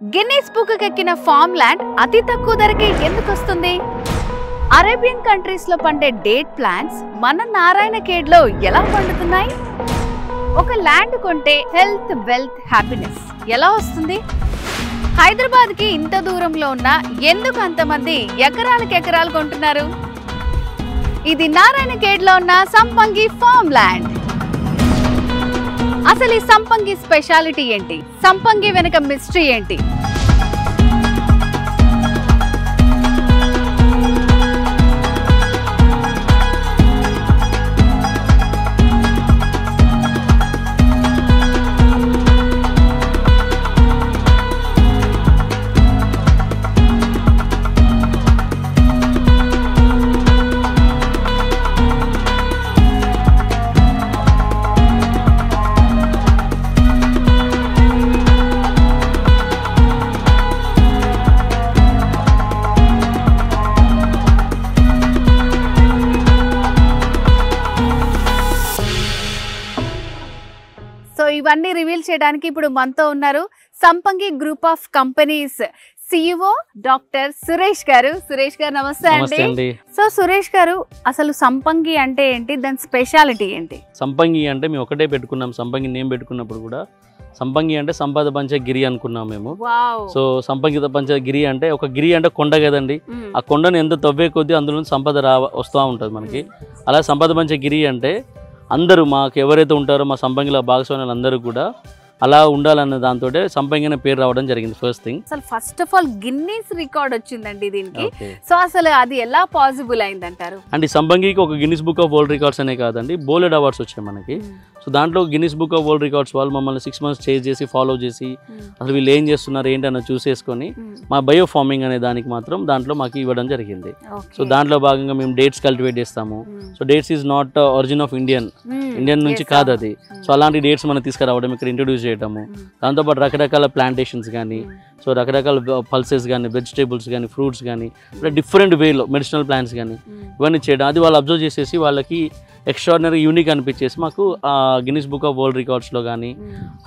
Guinness book ఎక్కిన farm land అతి తక్కువ ధరకే ఎందుకు వస్తుంది? అరేబియన్ కంట్రీస్ లో పండే డేట్ ప్లాంట్స్ మన నారాయణఖేడ్ లో ఎలా పండుతున్నాయి? ఒక ల్యాండ్ కొంటే హెల్త్, వెల్త్, హ్యాపీనెస్ ఎలా వస్తుంది? హైదరాబాద్ కి ఇంత దూరంలో ఉన్న ఎందుకు అంతమంది ఎకరాలకు ఎకరాలు కొంటున్నారు? ఇది నారాయణఖేడ్ లో ఉన్న సంపంగి ఫార్మ్ ల్యాండ్. అసలు ఈ సంపంగి స్పెషాలిటీ ఏంటి? సంపంగి వెనుక మిస్టరీ ఏంటి? సో ఇవన్నీ రివీల్ చేయడానికి ఇప్పుడు మనతో ఉన్నారు సంపంగి group of companies CEO doctor Suresh గారు. సురేష్ గారు నమస్తే అండి. సో సురేష్ గారు, అసలు సంపంగి అంటే ఏంటి, దాని స్పెషాలిటీ ఏంటి? సంపంగి అంటే మేము ఒకటే పెట్టుకున్నాం. సంపంగి నేమ్ పెట్టుకున్నప్పుడు కూడా సంపంగి అంటే సంపద పంచ గిరి అనుకున్నాం మేము. సో సంపంగిత పంచ గిరి అంటే ఒక గిరి అంటే కొండ కదండి. ఆ కొండను ఎంత తవ్వే కొద్దీ అందులో సంపద వస్తూ ఉంటుంది మనకి. అలా సంపద పంచ గిరి అంటే అందరూ మాకు ఎవరైతే ఉంటారో మా సంపంగిలో భాగస్వాములు అందరూ కూడా అలా ఉండాలన్న దాంతో సంపంగి అనే పేరు రావడం జరిగింది. ఫస్ట్ థింగ్, అసలు first of all Guinness record వచ్చిందండి దీనికి. సో అసలు అది ఎలా పాసిబుల్ అయిందంటారు? అంటే సంపంగికి ఒక Guinness book of world records అనే కాదండి, బోలెడ్ అవార్డ్స్ వచ్చాయి మనకి. సో దాంట్లో Guinness book of world records వాళ్ళు మమ్మల్ని 6 months చేజ్ చేసి ఫాలో చేసి అసలు వీళ్ళు ఏం చేస్తున్నారు ఏంటి అన్న చూసేసుకొని మా బయో ఫార్మింగ్ అనే దానికి మాత్రం దాంట్లో మాకు ఇవ్వడం జరిగింది. సో దాంట్లో భాగంగా మేము డేట్స్ కల్టివేట్ చేస్తాము. So dates is not origin of Indian నుంచి కాదు అది. సో అలాంటి డేట్స్ మనం తీసుకురావడం, ఇక్కడ ఇంట్రొడ్యూస్ చేయడము. దాంతోపాటు రకరకాల ప్లాంటేషన్స్ కానీ, సో రకరకాల పల్సెస్ కానీ, వెజిటేబుల్స్ కానీ, ఫ్రూట్స్ కానీ, డిఫరెంట్ వేలో మెడిసినల్ ప్లాంట్స్ కానీ ఇవన్నీ చేయడం. అది వాళ్ళు అబ్జర్వ్ చేసేసి వాళ్ళకి ఎక్స్ట్రాడినరీ యూనిక్ అనిపించేసి మాకు గిన్నిస్ బుక్ ఆఫ్ వరల్డ్ రికార్డ్స్లో కానీ,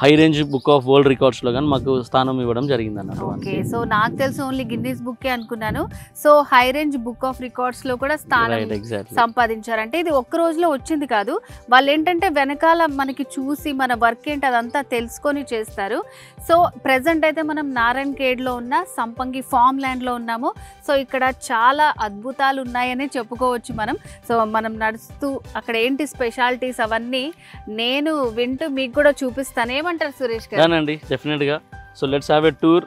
high range book of world రికార్డ్స్లో కానీ మాకు స్థానం ఇవ్వడం జరిగింది అన్నట్టు. ఓకే, సో నాకు తెలిసి ఓన్లీ గిన్నిస్ బుక్ అనుకున్నాను. So high range book of records లో కూడా స్థానం సంపాదించారంటే ఇది ఒక్క రోజులో వచ్చింది కాదు. వాళ్ళు ఏంటంటే వెనకాల మనకి చూసి మన వర్క్ ఏంటి అదంతా తెలుసుకొని చేస్తారు. సో ప్రెసెంట్ అయితే మనం నారాయణఖేడ్ లో ఉన్న సంపంగి ఫార్మ్ ల్యాండ్ లో ఉన్నాము. సో ఇక్కడ చాలా అద్భుతాలు ఉన్నాయని చెప్పుకోవచ్చు మనం. సో మనం నడుస్తూ అక్కడ ఏంటి స్పెషాలిటీస్ అవన్నీ నేను వింటూ మీకు కూడా చూపిస్తాను. ఏమంటారు సురేష్ గారు? డెఫినెట్ గా. So let's have a tour.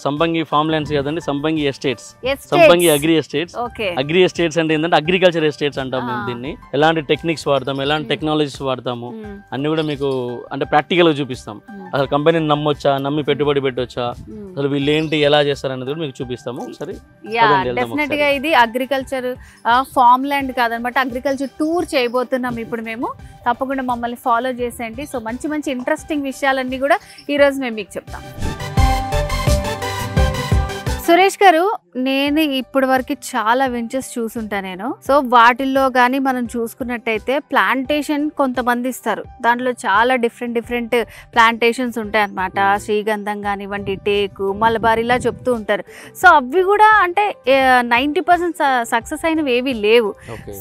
సంపంగి ఫార్మ్ ల్యాండ్స్ కదండి, సంపంగి ఎస్టేట్స్, సంపంగి అగ్రి ఎస్టేట్స్. అగ్రి ఎస్టేట్స్ అంటే ఏంటంటే అగ్రికల్చర్ ఎస్టేట్స్ అంటాం మేము దీన్ని. ఎలాంటి టెక్నిక్స్ వాడతాము, ఎలాంటి టెక్నాలజీస్ వాడతాము అన్ని కూడా మీకు అంటే ప్రాక్టికల్ గా చూపిస్తాం. అసలు కంపెనీని నమ్మొచ్చా, నమ్మి పెట్టుబడి పెట్టొచ్చా, అసలు వీళ్ళు ఏంటి ఎలా చేస్తారు అనేది కూడా మీకు చూపిస్తాము. సరే, డెఫినెట్ గా ఇది అగ్రికల్చర్ ఫార్మ్ ల్యాండ్ కాదనమాట, అగ్రికల్చర్ టూర్ చేయబోతున్నాం ఇప్పుడు మేము. తప్పకుండా మమ్మల్ని ఫాలో చేసేయండి. సో మంచి మంచి ఇంట్రెస్టింగ్ విషయాలన్నీ కూడా ఈ రోజు మేము మీకు చెప్తాం. సురేష్ గారు, నేను ఇప్పటి వరకు చాలా వెంచర్స్ చూసుంటా నేను. సో వాటిల్లో కానీ మనం చూసుకున్నట్టయితే ప్లాంటేషన్ కొంతమంది ఇస్తారు, దాంట్లో చాలా డిఫరెంట్ ప్లాంటేషన్స్ ఉంటాయి అన్నమాట. శ్రీగంధం కానివ్వండి, టేకు, మలబార్ ఇలా చెప్తూ ఉంటారు. సో అవి కూడా అంటే 90% సక్సెస్ అయినవి ఏవి లేవు.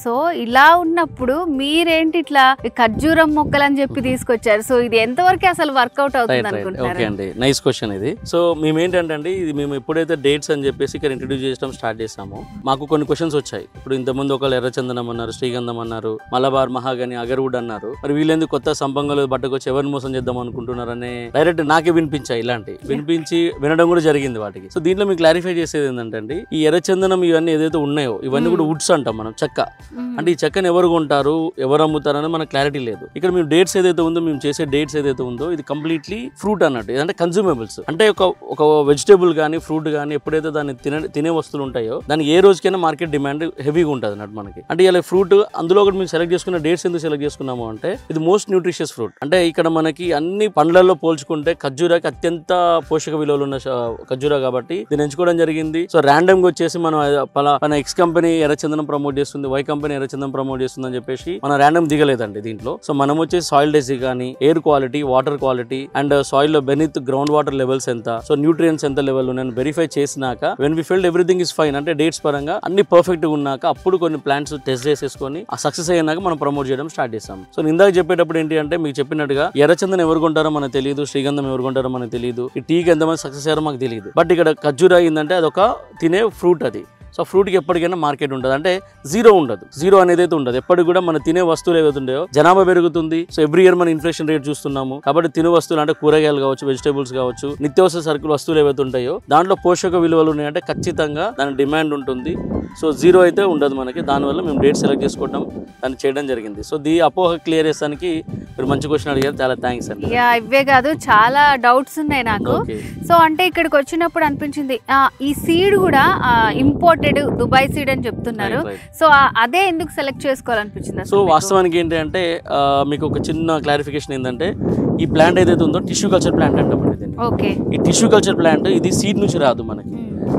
సో ఇలా ఉన్నప్పుడు మీరేంటి ఇట్లా ఖర్జూరం మొక్కలు అని చెప్పి తీసుకొచ్చారు. సో ఇది ఎంతవరకు అసలు వర్కౌట్ అవుతుంది అనుకుంటున్నారు? నైస్ క్వశ్చన్ ఇది. సో మేము ఏంటంటే ఇది మేము ఎప్పుడైతే డేట్స్ అని చెప్పేసి ఇక్కడ ఇంట్రడ్యూస్ చేయడం స్టార్ట్ చేసాము, మాకు కొన్ని క్వశ్చన్స్ వచ్చాయి. ఇప్పుడు ఇంతకుముందు ఒకళ్ళు ఎర్రచందనం అన్నారు, శ్రీగంధం అన్నారు, మలబార్, మహాగని, అగర్వుడ్ అన్నారు. మరి వీళ్ళెందుకు కొత్త సంపంగలు బట్టకొచ్చి ఎవరిని మోసం చేద్దాం అనుకుంటున్నారనే డైరెక్ట్ నాకే వినిపించాయి. వినిపించి వినడం కూడా జరిగింది వాటికి. సో దీంట్లో మీకు క్లారిఫై చేసేది ఏంటంటే ఈ ఎర్రచందనం ఇవన్నీ ఏదైతే ఉన్నాయో ఇవన్నీ కూడా వుడ్స్ అంటాం మనం, చెక్క. అంటే ఈ చెక్కని ఎవరు కొంటారు, ఎవరు అమ్ముతారు అనేది మనకు క్లారిటీ లేదు. ఇక్కడ మేము డేట్స్ ఏదైతే ఉందో, మేము చేసే డేట్స్ ఏదైతే ఉందో ఇది కంప్లీట్లీ ఫ్రూట్ అన్నట్టు, అంటే కన్జ్యూమబుల్స్. అంటే ఒక వెజిటేబుల్ కానీ, ఫ్రూట్ కానీ ఎప్పుడైతే దాన్ని తినే వస్తువులు ఉంటాయో దానికి ఏ రోజుకైనా మార్కెట్ డిమాండ్ హెవీగా ఉంటుంది అన్నట్టు మనకి. అంటే ఇలా ఫ్రూట్ అందులో ఒకటి మేము సెలెక్ట్ చేసుకున్న డేట్స్ ఎందుకు సెలెక్ట్ చేసుకున్నాము అంటే ఇది మోస్ట్ న్యూట్రిషియస్ ఫ్రూట్. అంటే ఇక్కడ మనకి అన్ని పండ్లలో పోల్చుకుంటే ఖర్జూరాకి అత్యంత పోషక విలువలు ఉన్న ఖర్జూరా కాబట్టి దీన్ని ఎంచుకోవడం జరిగింది. సో ర్యాండమ్ గా వచ్చేసి మనం మన ఎక్స్ కంపెనీ ఎర్రచందనం ప్రమోట్ చేస్తుంది, వై కంపెనీ ఎర్రచందనం ప్రమోట్ చేస్తుంది అని చెప్పేసి మనం ర్యాండమ్ దిగలేదండి దీంట్లో. సో మనం వచ్చేసి సాయిల్ డెన్సిటీ కానీ, air quality, water quality and soil లో బెనిత్ గ్రౌండ్ వాటర్ లెవెల్స్ ఎంత, సో న్యూట్రియన్స్ ఎంత లెవెల్ నేను వెరిఫై చేసినాక when we field everything is fine అంటే డేట్స్ పరంగా అన్ని పర్ఫెక్ట్ గా ఉన్నాక అప్పుడు కొన్ని ప్లాంట్స్ టెస్ట్ చేసేసుకొని ఆ సక్సెస్ అయినాక మనం ప్రమోట్ చేయడం స్టార్ట్ చేస్తాం. సో ఇందాక చెప్పేటప్పుడు ఏంటి అంటే మీకు చెప్పినట్టుగా ఎర్రచందనం ఎవరు కొంటారో మనకు తెలియదు, శ్రీగంధం ఎవరు కొంటారో మనకు తెలియదు, ఈ టీకి ఎంతమంది సక్సెస్ అయ్యారో మాకు తెలియదు. బట్ ఇక్కడ ఖర్జూరా అయిందంటే అదొక తినే ఫ్రూట్ అది. సో ఫ్రూట్కి ఎప్పటికైనా మార్కెట్ ఉంటుంది, అంటే జీరో ఉండదు, జీరో అనేది అయితే ఉండదు. ఎప్పటికి కూడా మన తినే వస్తువులు ఏవైతే ఉంటాయో జనాభా పెరుగుతుంది. సో ఎవ్రీ ఇయర్ మన ఇన్ఫ్లేషన్ రేట్ చూస్తున్నాము కాబట్టి తినే వస్తువులు అంటే కూరగాయలు కావచ్చు, వెజిటేబుల్స్ కావచ్చు, నిత్యావసర సరుకులు వస్తువులు ఏవైతే ఉంటాయో దాంట్లో పోషక విలువలు ఉన్నాయంటే ఖచ్చితంగా దాని డిమాండ్ ఉంటుంది. సో జీరో అయితే ఉండదు మనకి. దానివల్ల మేము డేట్ సెలెక్ట్ చేసుకోవడం దాన్ని చేయడం జరిగింది. సో దీ అపోహ క్లియర్ చేస్తానికి మీరు మంచి క్వశ్చన్ అడిగారు, చాలా థ్యాంక్స్ అండి. ఇవే కాదు చాలా డౌట్స్ ఉన్నాయి నాకు. సో అంటే ఇక్కడికి వచ్చినప్పుడు అనిపించింది ఈ సీడ్ కూడా ఇంపోర్టెడ్ దుబాయ్ సీడ్ అని చెప్తున్నారు. సో అదే ఎందుకు సెలెక్ట్ చేసుకోవాలనిపించింది? సో వాస్తవానికి ఏంటి అంటే మీకు ఒక చిన్న క్లారిఫికేషన్ ఏంటంటే ఈ ప్లాంట్ ఏదైతే ఉందో టిష్యూ కల్చర్ ప్లాంట్ అంటామండి దీన్ని. ఓకే. ఈ టిష్యూ కల్చర్ ప్లాంట్ ఇది సీడ్ నుంచి రాదు మనకి.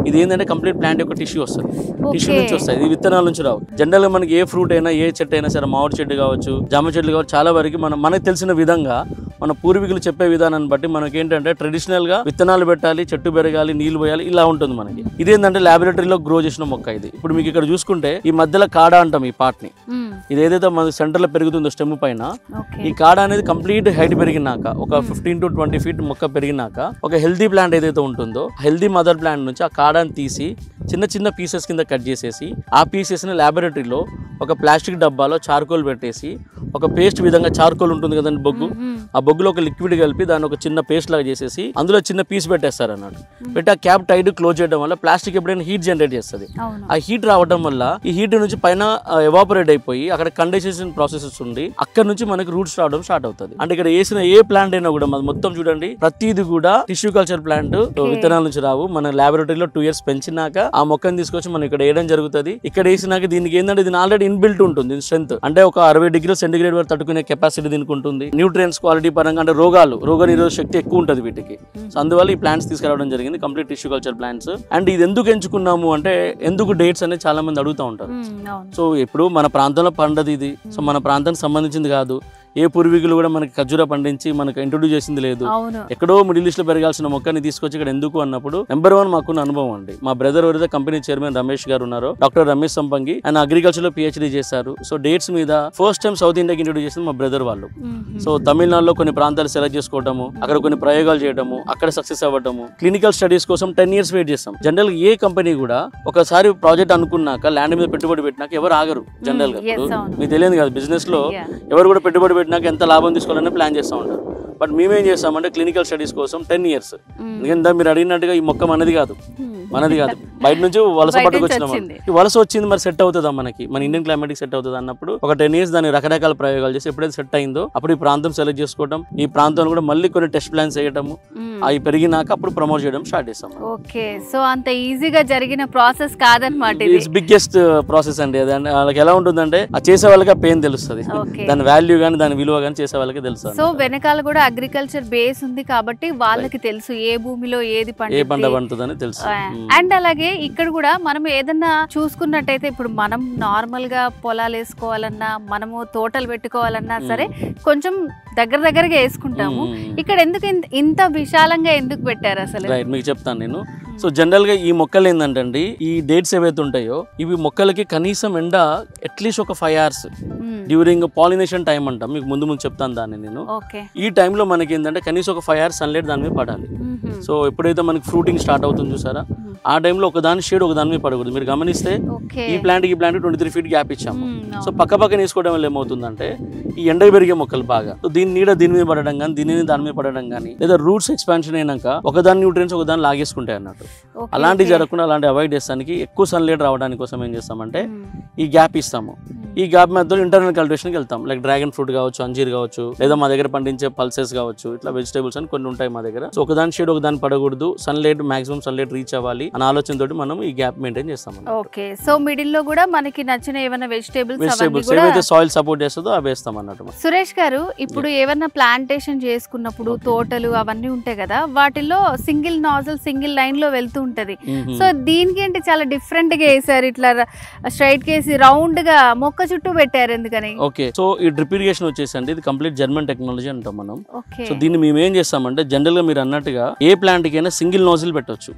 ఇది ఏంటంటే కంప్లీట్ ప్లాంట్ యొక్క టిష్యూ వస్తుంది, టిష్యూ నుంచి వస్తాయి, ఇది విత్తనాల నుంచి రావు. జనరల్ గా మనకి ఏ ఫ్రూట్ అయినా ఏ చెట్టు అయినా సరే, మామిడి చెట్టు కావచ్చు, జామ చెట్లు కావచ్చు, చాలా వరకు మనకు తెలిసిన విధంగా మన పూర్వీకులు చెప్పే విధానాన్ని బట్టి మనకి ఏంటంటే ట్రెడిషనల్ గా విత్తనాలు పెట్టాలి, చెట్టు పెరగాలి, నీళ్లు పోయాలి, ఇలా ఉంటుంది మనకి. ఇదేంటంటే లాబొరేటరీలో గ్రో చేసిన మొక్క ఇది. ఇప్పుడు మీకు ఇక్కడ చూసుకుంటే ఈ మధ్యలో కాడ అంటాం ఈ పార్ట్ ని. ఇది ఏదైతే మన సెంటర్ లో పెరుగుతుందో స్టెమ్ పైన, ఈ కాడ అనేది కంప్లీట్ హైట్ పెరిగినాక ఒక 15 to 20 feet మొక్క పెరిగినాక ఒక హెల్దీ ప్లాంట్ ఏదైతే ఉంటుందో హెల్దీ మదర్ ప్లాంట్ నుంచి ఆ కాడాన్ని తీసి చిన్న చిన్న పీసెస్ కింద కట్ చేసేసి ఆ పీసెస్ ని లాబొరేటరీలో ఒక ప్లాస్టిక్ డబ్బాలో చార్కోల్ పెట్టేసి ఒక పేస్ట్ విధంగా, చార్కోల్ ఉంటుంది కదండి బొగ్గు, ఆ బొగ్గులో ఒక లిక్విడ్ కలిపి దాన్ని ఒక చిన్న పేస్ట్ లాగా చేసేసి అందులో చిన్న పీస్ పెట్టేస్తారు అన్నట్టు. పెట్టి ఆ క్యాప్ టైట్ క్లోజ్ చేయడం వల్ల ప్లాస్టిక్ ఎప్పుడైనా హీట్ జనరేట్ చేస్తుంది. ఆ హీట్ రావడం వల్ల ఈ హీట్ నుంచి పైన ఎవాపరేట్ అయిపోయి అక్కడ కండెన్సేషన్ ప్రాసెసెస్ ఉండి అక్కడ నుంచి మనకి రూట్స్ రావడం స్టార్ట్ అవుతుంది. అంటే ఇక్కడ వేసిన ఏ ప్లాంట్ అయినా కూడా మొత్తం చూడండి ప్రతిది కూడా టిష్యూ కల్చర్ ప్లాంట్, విత్తనాల నుంచి రావు. మన లాబొరేటరీలో 2 years పెంచినాక ఆ మొక్కను తీసుకొచ్చి మనం ఇక్కడ వేయడం జరుగుతుంది. ఇక్కడ వేసినాక దీనికి ఏంటంటే దీని ఆల్రెడీ ఇన్బిల్ట్ ఉంటుంది స్ట్రెంత్, అంటే ఒక 60 degrees సెంటిగ్రేడ్ వరకు తట్టుకునే కెపాసిటీ దీనికి ఉంటుంది. న్యూట్రియన్స్ క్వాలిటీ పరంగా అంటే రోగ నిరోధక శక్తి ఎక్కువ ఉంటుంది వీటికి. సో అందువల్ల ఈ ప్లాంట్స్ తీసుకురావడం జరిగింది, complete tissue culture plants. And ఇది ఎందుకు ఎంచుకున్నాము అంటే ఎందుకు డేట్స్ అనేది చాలా మంది అడుగుతూ ఉంటారు. సో ఇప్పుడు మన ప్రాంతంలో పండది ఇది, సో మన ప్రాంతానికి సంబంధించింది కాదు. ఏ పూర్వీకులు కూడా మనకి ఖర్జూరా పండించి మనకు ఇంట్రొడ్యూస్ చేసింది లేదు. ఎక్కడో మిడిల్ ఈస్ట్ లో పెరగాల్సిన మొక్కని తీసుకొచ్చి ఇక్కడ ఎందుకు అన్నప్పుడు నెంబర్ 1 మాకున్న అనుభవం అండి. మా బ్రదర్ ఎవరైతే కంపెనీ చైర్మన్ రమేష్ గారు ఉన్నారో, డాక్టర్ రమేష్ సంపంగి, ఆయన అగ్రికల్చర్ లో PhD చేశారు. సో డేట్స్ మీద ఫస్ట్ టైం సౌత్ ఇండియాకి ఇంట్రొడ్యూస్ చేసింది మా బ్రదర్ వాళ్ళు. సో తమిళనాడులో కొన్ని ప్రాంతాలు సెలెక్ట్ చేసుకోవటము, అక్కడ కొన్ని ప్రయోగాలు చేయడము, అక్కడ సక్సెస్ అవ్వటము, క్లినికల్ స్టడీస్ కోసం 10 years వెయిట్ చేస్తాం. జనరల్ ఏ కంపెనీ కూడా ఒకసారి ప్రాజెక్ట్ అనుకున్నాక ల్యాండ్ మీద పెట్టుబడి పెట్టినాక ఎవరు ఆగరు. జనరల్ గా మీకు తెలియదు కదా, బిజినెస్ లో ఎవరు కూడా పెట్టుబడి పెట్టినాక ఎంత లాభం తీసుకోవాలని ప్లాన్ చేస్తూ ఉంటారు. బట్ మేమేం చేస్తామంటే క్లినికల్ స్టడీస్ కోసం 10 years. ఎందుకంటే మీరు అడిగినట్టుగా ఈ మొక్క మనది కాదు, బయట నుంచి వలస పట్టుకొచ్చినాం. ఈ వలస వచ్చింది మరి సెట్ అవుతుందా మనకి, మన ఇండియన్ క్లైమేట్ సెట్ అవుతుంది అన్నప్పుడు ఒక 10 years దాన్ని రకరకాల ప్రయోగాలు చేసి ఎప్పుడైతే సెట్ అయిందో అప్పుడు ఈ ప్రాంతం సెలెక్ట్ చేసుకోవడం, ఈ ప్రాంతంలో కూడా మళ్ళీ కొన్ని టెస్ట్ ప్లాన్స్ వేయటము, అవి పెరిగినాక అప్పుడు ప్రమోట్ చేయడం స్టార్ట్ చేస్తాం. ఓకే. సో అంత ఈజీగా జరిగిన ప్రాసెస్ కాదన్నమాట. ఇట్స్ బిగ్గెస్ట్ ప్రాసెస్ అండి అది. వాళ్ళకి ఎలా ఉంటుందంటే ఆ చేసే వాళ్ళకి ఆ పెయిన్ తెలుస్తుంది, దాని వాల్యూ గానీ దాని విలువ గానీ చేసే వాళ్ళకి తెలుస్తుంది. సో వెనకాల కూడా అగ్రికల్చర్ బేస్ ఉంది కాబట్టి వాళ్ళకి తెలుసు ఏ భూమిలో ఏది పంట పండుతుందని తెలుసు. అండ్ అలాగే ఇక్కడ కూడా మనం ఏదన్నా చూసుకున్నట్టయితే ఇప్పుడు మనం నార్మల్ గా పొలాలు వేసుకోవాలన్నా, మనము తోటలు పెట్టుకోవాలన్నా సరే కొంచెం దగ్గరగా వేసుకుంటాము. ఇక్కడ ఎందుకు ఇంత విశాలంగా ఎందుకు పెట్టారు అసలు? రైట్, మీకు చెప్తాను నేను. సో జనరల్ గా ఈ మొక్కలు ఏంటంటే ఈ డేట్స్ ఏవైతే ఉంటాయో ఇవి మొక్కలకి కనీసం ఎండ అట్లీస్ట్ ఒక 5 hours డ్యూరింగ్ పాలినేషన్ టైం అంటాం. మీకు ముందు చెప్తాను దాన్ని నేను. ఈ టైంలో మనకి ఏంటంటే కనీసం ఒక 5 hours సన్లైట్ దాని మీద పడాలి. సో ఎప్పుడైతే మనకి ఫ్రూటింగ్ స్టార్ట్ అవుతుంది చూసారా, ఆ టైంలో ఒకదాని షేడ్ ఒకదాని మీద పడకూడదు. మీరు గమనిస్తే ఈ ప్లాంట్ 23 feet గ్యాప్ ఇచ్చాము. సో పక్కన వేసుకోవడం వల్ల ఏమవుతుందంటే ఈ ఎండ పెరిగే మొక్కలు బాగా దీని నీడ దీని మీద పడడం కానీ, దీని దాని మీద పడడం కానీ, లేదా రూట్స్ ఎక్స్పాన్షన్ అయినాక ఒకదాని న్యూట్రియన్స్ ఒకదాని లాగేసుకుంటాయి అన్నట్టు. అలాంటివి జరగకుండా అలాంటి అవాయిడ్ చేస్తానికి ఎక్కువ సన్లైట్ రావడానికి కోసం ఏం చేస్తామంటే ఈ గ్యాప్ ఇస్తాము. ఈ గ్యాప్ మధ్యలో ఇంటర్నల్ కల్టివేషన్కి వెళ్తాం. లైక్ డ్రాగన్ ఫ్రూట్ కావచ్చు, అంజీర్ కావచ్చు, లేదా మా దగ్గర పండించే పల్సెస్ కావచ్చు, ఇట్లా వెజిటేబుల్స్ అని కొన్ని ఉంటాయి మా దగ్గర. సో ఒకదాని షేడ్ ఒకదాని పడకూడదు, సన్లైట్ మాక్సిమం సన్లైట్ రీచ్ అవ్వాలి. అనే ఆలోచనతోటి మనం ఈ గ్యాప్ మెయింటైన్ చేస్తాం. ఓకే, సో మిడిల్ లో కూడా మనకి నచ్చిన ఏమైనా వెజిటేబుల్స్ ఏవైతే సాయిల్ సపోర్ట్ చేస్తుందో అవి వేస్తాం అన్నట్టు. సురేష్ గారు, ఇప్పుడు ఏమన్నా ప్లాంటేషన్ చేసుకున్నప్పుడు తోటలు అవన్నీ ఉంటాయి కదా, వాటిల్లో సింగిల్ నాజల్ సింగిల్ లైన్ లో వెళ్తూ ఉంటది. సో దీనికి ఏంటి చాలా డిఫరెంట్ గా వేసారు, ఇట్లా స్ట్రైట్ కేసి రౌండ్ గా మొక్క చుట్టూ పెట్టారు, ఎందుకని? ఓకే, సో ఈ డ్రిప్ ఇరిగేషన్ వచ్చేసి అండి ఇది కంప్లీట్ జర్మన్ టెక్నాలజీ అంటాం మనం. సో దీన్ని మేము ఏం చేస్తామంటే జనరల్ గా మీరు అన్నట్టుగా ఏ ప్లాంట్ కైనా సింగిల్ నోజిల్ పెట్టొచ్చు.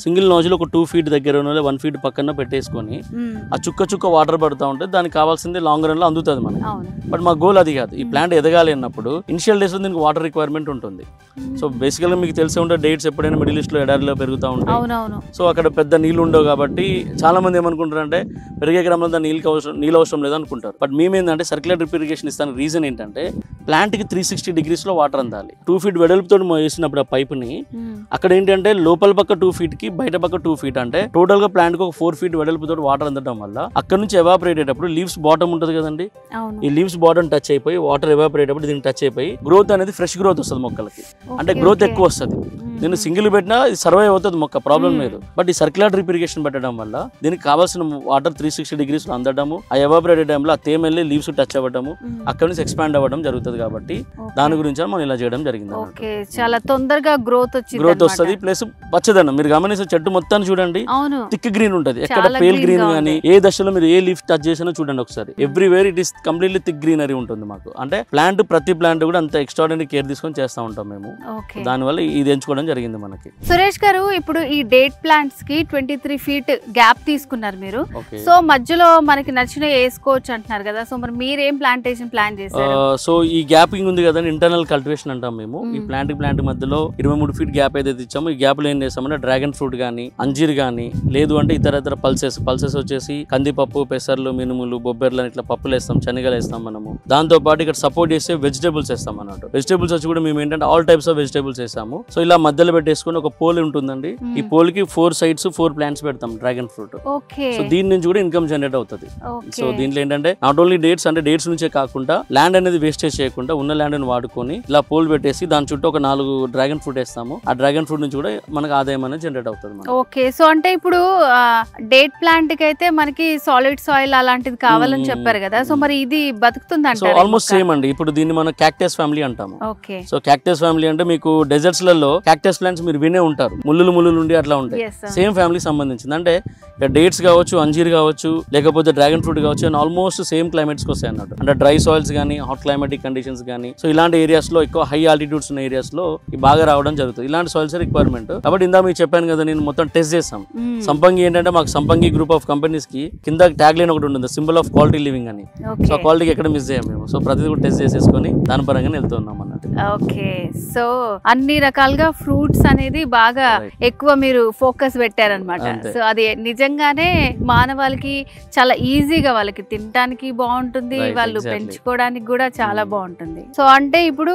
సింగిల్ నోజిల్ ఒక 2 feet దగ్గర 1 feet పక్కన పెట్టేసుకొని ఆ చుక్క వాటర్ పడుతూ ఉంటే దానికి కావాల్సింది లాంగ్ రన్ లో అందుతుంది మనకి. బట్ మా గోల్ అది కాదు. ఈ ప్లాంట్ ఎదగాలి అన్నప్పుడు ఇనిషియల్ డేస్ లో దీనికి వాటర్ రిక్వైర్మెంట్ ఉంటుంది. సో బేసికల్ గా మీకు తెలిసే ఉంటే డేట్స్ ఎప్పుడైనా మిడిల్ ఈస్ట్ లో ఎడారిలో పెరుగుతూ ఉంటాయి. సో అక్కడ పెద్ద నీళ్లు ఉండవు కాబట్టి చాలా మంది ఏమనుకుంటారు అంటే పెరిగే గ్రామంలో దాని నీళ్ళు అవసరం లేదు అనుకుంటారు. బట్ మేమేంటంటే సర్క్యులర్ డ్రిప్ ఇరిగేషన్ ఇస్తాను. రీజన్ ఏంటంటే ప్లాంట్ కి 360 degrees లో వాటర్ అందాలి. 2 feet వెడల్పుతో వేసినప్పుడు ఆ పైప్ ని అక్కడ ఏంటంటే లోపల పక్క 2 feet కి బయట పక్క 2 feet అంటే టోటల్ గా ప్లాంట్ కి ఒక 4 feet వెడల్పుతో వాటర్ అందడం వల్ల అక్కడ నుంచి ఎవాపరేట్ అయ్యేటప్పుడు లీవ్స్ బాటమ్ ఉంటుంది కదండి, ఈ లీవ్స్ బాటమ్ టచ్ అయిపోయి వాటర్ ఎవాపరేట్ అప్పుడు దీనికి టచ్ అయిపోయి గ్రోత్ అనేది ఫ్రెష్ గ్రోత్ వస్తుంది మొక్కలకి. అంటే గ్రోత్ ఎక్కువ వస్తుంది. నేను సింగిల్ పెట్టినా సర్వైవ్ అవుతుంది మొక్క, ప్రాబ్లం లేదు. బట్ ఈ సర్క్యులర్ డ్రిప్ ఇరిగేషన్ పెట్టడం వల్ల దీనికి కావాల్సిన వాటర్ 360 degrees లో అందడము, ఆ ఎవాపరేట్ టైంలో ఆ తేమ వెళ్ళి లీవ్స్ టచ్ అవ్వడము, అక్కడ నుంచి ఎక్స్పాండ్ అవ్వడం జరుగుతుంది. కాబట్టి దాని గురించి మనం ఇలా చేయడం జరిగింది. చాలా తొందరగా గ్రోత్ వస్తుంది. ప్లస్ పచ్చదనం మీరు గమనిస్తే చెట్టు మొత్తాన్ని చూడండి, థిక్ గ్రీన్ ఉంటుంది. ఎక్కడ పేల్ గ్రీన్ కానీ ఏ దశలో మీరు ఏ లీఫ్ టచ్ చేసినా చూడండి ఒకసారి, everywhere it is completely thick greenery ఉంటుంది మాకు. అంటే ప్లాంట్ ప్రతి ప్లాంట్ కూడా అంత ఎక్స్ట్రాడినరీ కేర్ తీసుకొని చేస్తూ ఉంటాం మేము. దానివల్ల ఇది ఎంచుకోవడం జరిగింది మనకి. సురేష్ గారు, ఇప్పుడు ఈ డేట్ ప్లాంట్స్ కి 23 feet గ్యాప్ తీసుకున్నారు మీరు. సో మధ్యలో మనకి నచ్చిన వేసుకోవచ్చు అంటున్నారు కదా, సో మరి మీరేం ప్లాంటేషన్ ప్లాన్ చేశారు? సో ఈ గ్యాపింగ్ ఉంది కదా, ఇంటర్నల్ కల్టివేషన్ అంటాం మేము. ఈ ప్లాంట్ మధ్యలో 23 feet గ్యాప్ ఏదైతే ఇచ్చామో ఈ గ్యాప్ లో ఏం చేస్తామంటే డ్రాగన్ ఫ్రూట్ గానీ, అంజీర్ గానీ, లేదు అంటే ఇతర పల్సెస్ వచ్చేసి కందిపప్పు, పెసర్లు, మినుములు, బొబ్బెర్లు ఇట్లా పప్పులు వేస్తాం, శనగలు వేస్తాం మనము. దాంతో పాటు ఇక్కడ సపోర్ట్ చేసే వెజిటేబుల్స్ వేస్తాం అన్నట్టు. వెజిటేబుల్స్ వచ్చి కూడా మేము ఏంటంటే ఆల్ టైప్స్ ఆఫ్ వెజిటేబుల్స్ వేస్తాము. సో ఇలా మధ్యలో పెట్టేసుకుని ఒక పోల్ ఉంటుందండి, ఈ పోల్ కి 4 sides 4 plants పెడతాం డ్రాగన్ ఫ్రూట్. సో దీని నుంచి కూడా ఇన్కమ్ జనరేట్ అవుతుంది. సో దీంట్లో ఏంటంటే నాట్ ఓన్లీ డేట్స్, అంటే డేట్స్ నుంచే కాకుండా ల్యాండ్ అనేది వేస్టేజ్ చేయకుండా ఉన్న ల్యాండ్ ని వాడుకొని ఇలా పోల్ పెట్టేసి దాని చుట్టూ ఒక 4 డ్రాగన్ ఫ్రూట్ వేస్తాము. ఆ డ్రాగన్ ఫ్రూట్ నుంచి కూడా మనకు ఆదాయం అనేది జనరేట్ అవుతుంది. ఓకే, సో అంటే ఇప్పుడు డేట్ ప్లాంట్ కి అయితే మనకి సాలిడ్ సాయిల్ అలాంటిది కావాలని చెప్పారు కదా, సో మరి ఇది బతుకుతుంది అంటే? ఆల్మోస్ట్ సేమ్ అండి. ఇప్పుడు దీన్ని మనం క్యాక్టస్ ఫ్యామిలీ అంటాము. సో క్యాక్టస్ ఫ్యామిలీ అంటే మీకు డెజర్ట్స్ లలో క్యాక్టస్ ప్లాంట్స్ మీరు వినే ఉంటారు, ముళ్ళు ఉండి అట్లా ఉంటాయి. సేమ్ ఫ్యామిలీకి సంబంధించింది. అంటే డేట్స్ కావచ్చు, అంజీర్ కావచ్చు, లేకపోతే డ్రాగన్ ఫ్రూట్ కావచ్చు, అండ్ ఆల్మోస్ట్ సేమ్ క్లైమేట్స్ వస్తాయి అన్నట్టు. అంటే డ్రై సాయిల్స్ కానీ, హాట్ క్లైమాటిక్ కండిషన్స్ కానీ, సో ఇలాంటి ఏరియాస్ లో ఎక్కువ హై ఆల్టిట్యూడ్స్ ఉన్న ఏరియాస్ లో బాగా రావడం జరుగుతుంది. ఇలాంటి సాయిల్స్ రిక్వైర్మెంట్. కాబట్టి ఇందా మీకు చెప్పాను కదా, నేను మొత్తం టెస్ట్ చేస్తాం. సంపంగి ఏంటంటే మాకు సంపంగి గ్రూప్ ఆఫ్ కంపెనీస్ కి కింద ట్యాగ్ లైన్ ఒకటి ఉంటుంది, సింబల్ ఆఫ్ క్వాలిటీ లివింగ్ అని. సో క్వాలిటీకి ఎక్కడ మిస్ చేయం మేము. సో ప్రతిదీ కూడా టెస్ట్ చేసేసుకొని దాని పరంగానే వెళ్తున్నాం అన్నట్టు. ఓకే, సో అన్ని రకాలుగా ఫ్రూట్స్ అనేది బాగా ఎక్కువ మీరు ఫోకస్ పెట్టారనమాట. సో అది నిజంగానే మానవాళికి చాలా ఈజీగా వాళ్ళకి తినడానికి బాగుంటుంది, వాళ్ళు పెంచుకోవడానికి కూడా చాలా బాగుంటుంది. సో అంటే ఇప్పుడు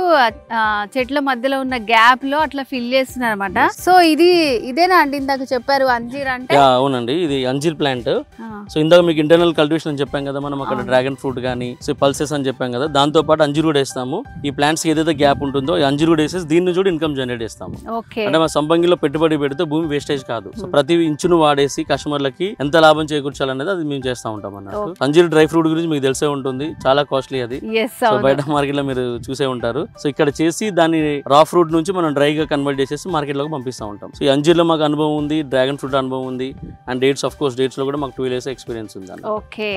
చెట్ల మధ్యలో ఉన్న గ్యాప్ లో అట్లా ఫిల్ చేస్తున్నారు అనమాట. సో ఇదేనా అండి ఇందాక చెప్పారు అంజీర్ అంటే? అవునండి, ఇది అంజీర్ ప్లాంట్. సో ఇందాక మీకు ఇంటర్నల్ కల్టివేషన్ అని చెప్పాం కదా మనం, అక్కడ డ్రాగన్ ఫ్రూట్ గానీ, సో పల్సెస్ అని చెప్పాం కదా, దాంతో పాటు అంజీర్ కూడా వేస్తాము. ఈ ప్లాంట్స్ ఏదైతే గ్యాప్ ఉంటుందో అంజీర్ కూడా వేసేసి దీన్ని కూడా ఇన్కమ్ జనరేట్ చేస్తాము. అంటే మా సంపంగిలో పెట్టుబడి పెడితే భూమి వేస్టేజ్ కాదు. సో ప్రతి ఇంచును వాడేసి కస్టమర్లకి ఎంత లాభం చేకూర్చాలనేది అది మేము చేస్తా ఉంటాం అన్నట్టు. అంజీర్ డ్రై ఫ్రూట్ గురించి మీకు తెలిసే ఉంటుంది, చాలా కాస్ట్లీ అది. సో బయట మార్కెట్ లో మీరు చూసే ఉంటారు. సో ఇక్కడ చేసి దాన్ని రా ఫ్రూట్ నుంచి మనం డ్రైగా కన్వర్ట్ చేసేసి మార్కెట్ లోకి పంపిస్తూ ఉంటాం. సో ఈ అంజీర్ లో మాకు అనుభవం ఉంది, డ్రాగన్ ఫ్రూట్ అనుభవం ఉంది, and dates of course dates లో కూడా మాకు 2 years ఎక్స్పీరియన్స్ ఉంది. ఓకే,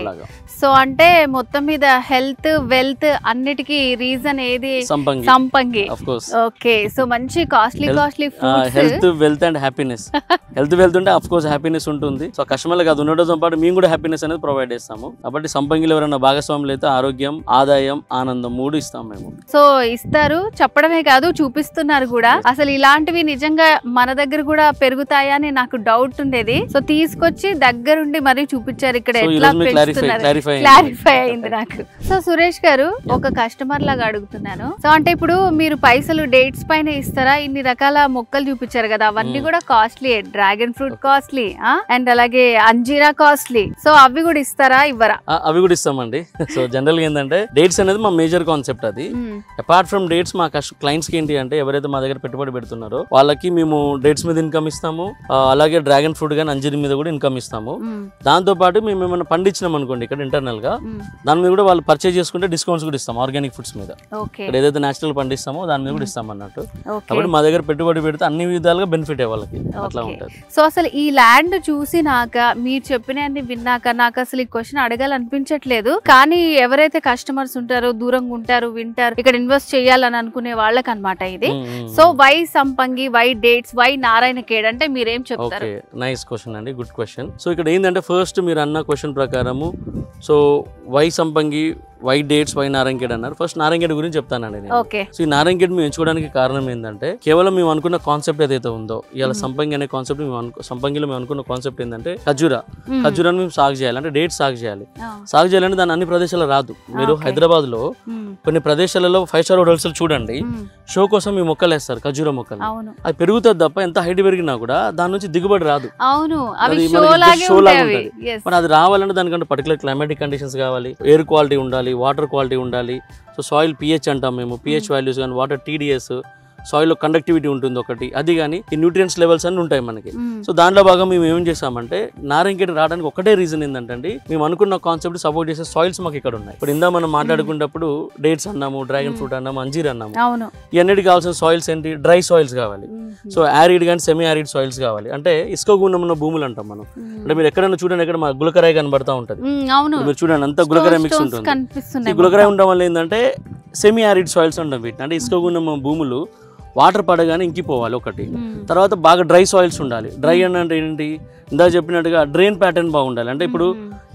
సో అంటే మొత్తం మీద హెల్త్ వెల్త్ అన్నిటికీ రీజన్ ఏది? సంపంగి. ఓకే, సో మంచి costly health wealth and happiness. Health wealth ఉంటే ఆఫ్ కోర్స్ హ్యాపీనెస్ ఉంటుంది. సో కస్టమర్లకు అది ఉండడంతో పాటు మేము కూడా హ్యాపీనెస్ అనేది ప్రొవైడ్ చేస్తాము. కాబట్టి సంపంగిలో ఎవరైనా భాగస్వాములు అయితే ఆరోగ్యం, ఆదాయం, ఆనందం 3 ఇస్తాం మేము. సో ఇస్తారు, చెప్పడమే కాదు చూపిస్తున్నారు కూడా. అసలు ఇలాంటివి నిజంగా మన దగ్గర కూడా పెరుగుతాయా అని నాకు డౌట్ ఉండేది. సో తీసుకొచ్చి దగ్గరుండి మరీ చూపించారు ఇక్కడ ఎట్లా క్లారిఫై అయింది నాకు. సో సురేష్ గారు, ఒక కస్టమర్ లాగా అడుగుతున్నాను. సో అంటే ఇప్పుడు మీరు పైసలు డేట్స్ పైన ఇస్తారా? ఇన్ని రకాల రకాల మొక్కలు చూపించారు కదా, అవన్నీ కూడా costly. Dragon fruit costly, and అలాగే అంజీరా కాస్ట్లీ. సో అవి కూడా ఇస్తారా, ఇవ్వరా? అవి కూడా ఇస్తామండి. సో జనరల్ గా ఏంటంటే డేట్స్ అనేది మా మేజర్ కాన్సెప్ట్. అది అపార్ట్ ఫ్రమ్ డేట్స్ మా క్లయింట్స్ కి ఏంటి అంటే ఎవరైతే మా దగ్గర పెట్టుబడి పెడుతున్నారో వాళ్ళకి మేము డేట్స్ మీద ఇన్కమ్ ఇస్తాము, అలాగే డ్రాగన్ ఫ్రూట్ గానీ అంజీర్ మీద కూడా ఇన్కమ్ ఇస్తాము. దాంతో పాటు మేము ఏమైనా పండించినాం అనుకోండి ఇక్కడ ఇంటర్నల్ గా, దాని మీద కూడా వాళ్ళు పర్చేజ్ చేసుకుంటే డిస్కౌంట్స్ కూడా ఇస్తాం. ఆర్గానిక్ ఫుడ్స్ మీద ఇక్కడ ఏదైతే నేచురల్ పండిస్తామో దాని మీద కూడా ఇస్తాం అన్నట్టు. కాబట్టి మా దగ్గర పెట్టుబడి పెడితే అన్ని విధాలుగా బెనిఫిట్ వాళ్ళకి అట్లా ఉంటుంది. సో అసలు ఈ ల్యాండ్ చూసినాక మీరు చెప్పినవన్నీ విన్నాక నాకు అసలు ఈ క్వశ్చన్ అడగాలనిపించట్లేదు. కానీ ఎవరైతే కస్టమర్స్ ఉంటారో, దూరంగా ఉంటారు, వింటారు, ఇక్కడ ఇన్వెస్ట్ చేయాలని అనుకునే వాళ్ళకి అన్నమాట ఇది. సో వై సంపంగి, వై డేట్స్, వై నారాయణఖేడ్ అంటే మీరేం చెప్తారు? నైస్ క్వశ్చన్ అండి, గుడ్ క్వశ్చన్. సో ఇక్కడ ఏంటంటే ఫస్ట్ మీరు అన్న క్వశ్చన్ ప్రకారము సో వై సంపంగి, వై డేట్స్, వై నారాయణఖేడ్ అన్నారు. ఫస్ట్ నారాయణఖేడ్ గురించి చెప్తానండి నేను. సో ఈ నారాయణఖేడ్ మేము ఎంచుకోవడానికి కారణం ఏంటంటే కేవలం మేము అనుకున్న కాన్సెప్ట్ ఏదైతే ఉందో, ఇవాళ సంపంగి అనే కాన్సెప్ట్ సంపంగిలో మేము అనుకున్న కాన్సెప్ట్ ఏంటంటే ఖర్జూరాన్ని మేము సాగు చేయాలి, అంటే డేట్స్ సాగు చేయాలి. సాగు చేయాలంటే దాని అన్ని ప్రదేశాల్లో రాదు. మీరు హైదరాబాద్ లో కొన్ని ప్రదేశాలలో 5-star హోటల్స్ చూడండి, షో కోసం మీ మొక్కలు వేస్తారు, ఖర్జూర మొక్కలు. అది పెరుగుతుంది తప్ప ఎంత హైట్ పెరిగినా కూడా దాని నుంచి దిగుబడి రాదు. షో లాగా ఉంటుంది. మరి అది రావాలంటే దానికంటే పర్టికులర్ క్లైమాటిక్ కండిషన్స్ కావాలి, ఎయిర్ క్వాలిటీ ఉండాలి, వాటర్ క్వాలిటీ ఉండాలి. సో సాయిల్ పిహెచ్ అంటాం మేము, పిహెచ్ వాల్యూస్ కానీ, వాటర్ టీడీఎస్, సాయిల్ లో కండక్టివిటీ ఉంటుంది ఒకటి, అది కానీ ఈ న్యూట్రియన్స్ లెవెల్స్ అన్ని ఉంటాయి మనకి. సో దాంట్లో భాగం మేము ఏం చేసామంటే నారాయణఖేడ్ రావడానికి ఒకటే రీజన్ ఏంటంటే మేము అనుకున్న కాన్సెప్ట్ సపోర్ట్ చేసే సాయిల్స్ మాకు ఇక్కడ ఉన్నాయి. ఇప్పుడు ఇందా మనం మాట్లాడుకున్నప్పుడు డేట్స్ అన్నాము, డ్రాగన్ ఫ్రూట్ అన్నాము, అంజీర్ అన్నాము. ఇవన్నిటికి కావాల్సిన సాయిల్స్ ఏంటి? డ్రై సాయిల్స్ కావాలి. సో యారిడ్ కానీ సెమీ యారిడ్ సాయిల్స్ కావాలి. అంటే ఇసుక గుండం ఉన్న భూములు అంటాం మనం. అంటే మీరు ఎక్కడైనా చూడండి, ఎక్కడ మా గులకరాయి కనబడతా ఉంటుంది, మీరు చూడండి అంతా గులకరాయి మిక్స్ ఉంటుంది. గులకరాయి ఉండడం వల్ల ఏంటంటే సెమీ యారిడ్ సాయిల్స్ ఉంటాం వీటిని. అంటే ఇసుక గుండం భూములు వాటర్ పడగానే ఇంకిపోవాలి ఒకటి. తర్వాత బాగా డ్రై సాయిల్స్ ఉండాలి. డ్రై అంటే ఏంటి? ఇందా చెప్పినట్టుగా డ్రైన్ ప్యాటర్న్ బాగుండాలి. అంటే ఇప్పుడు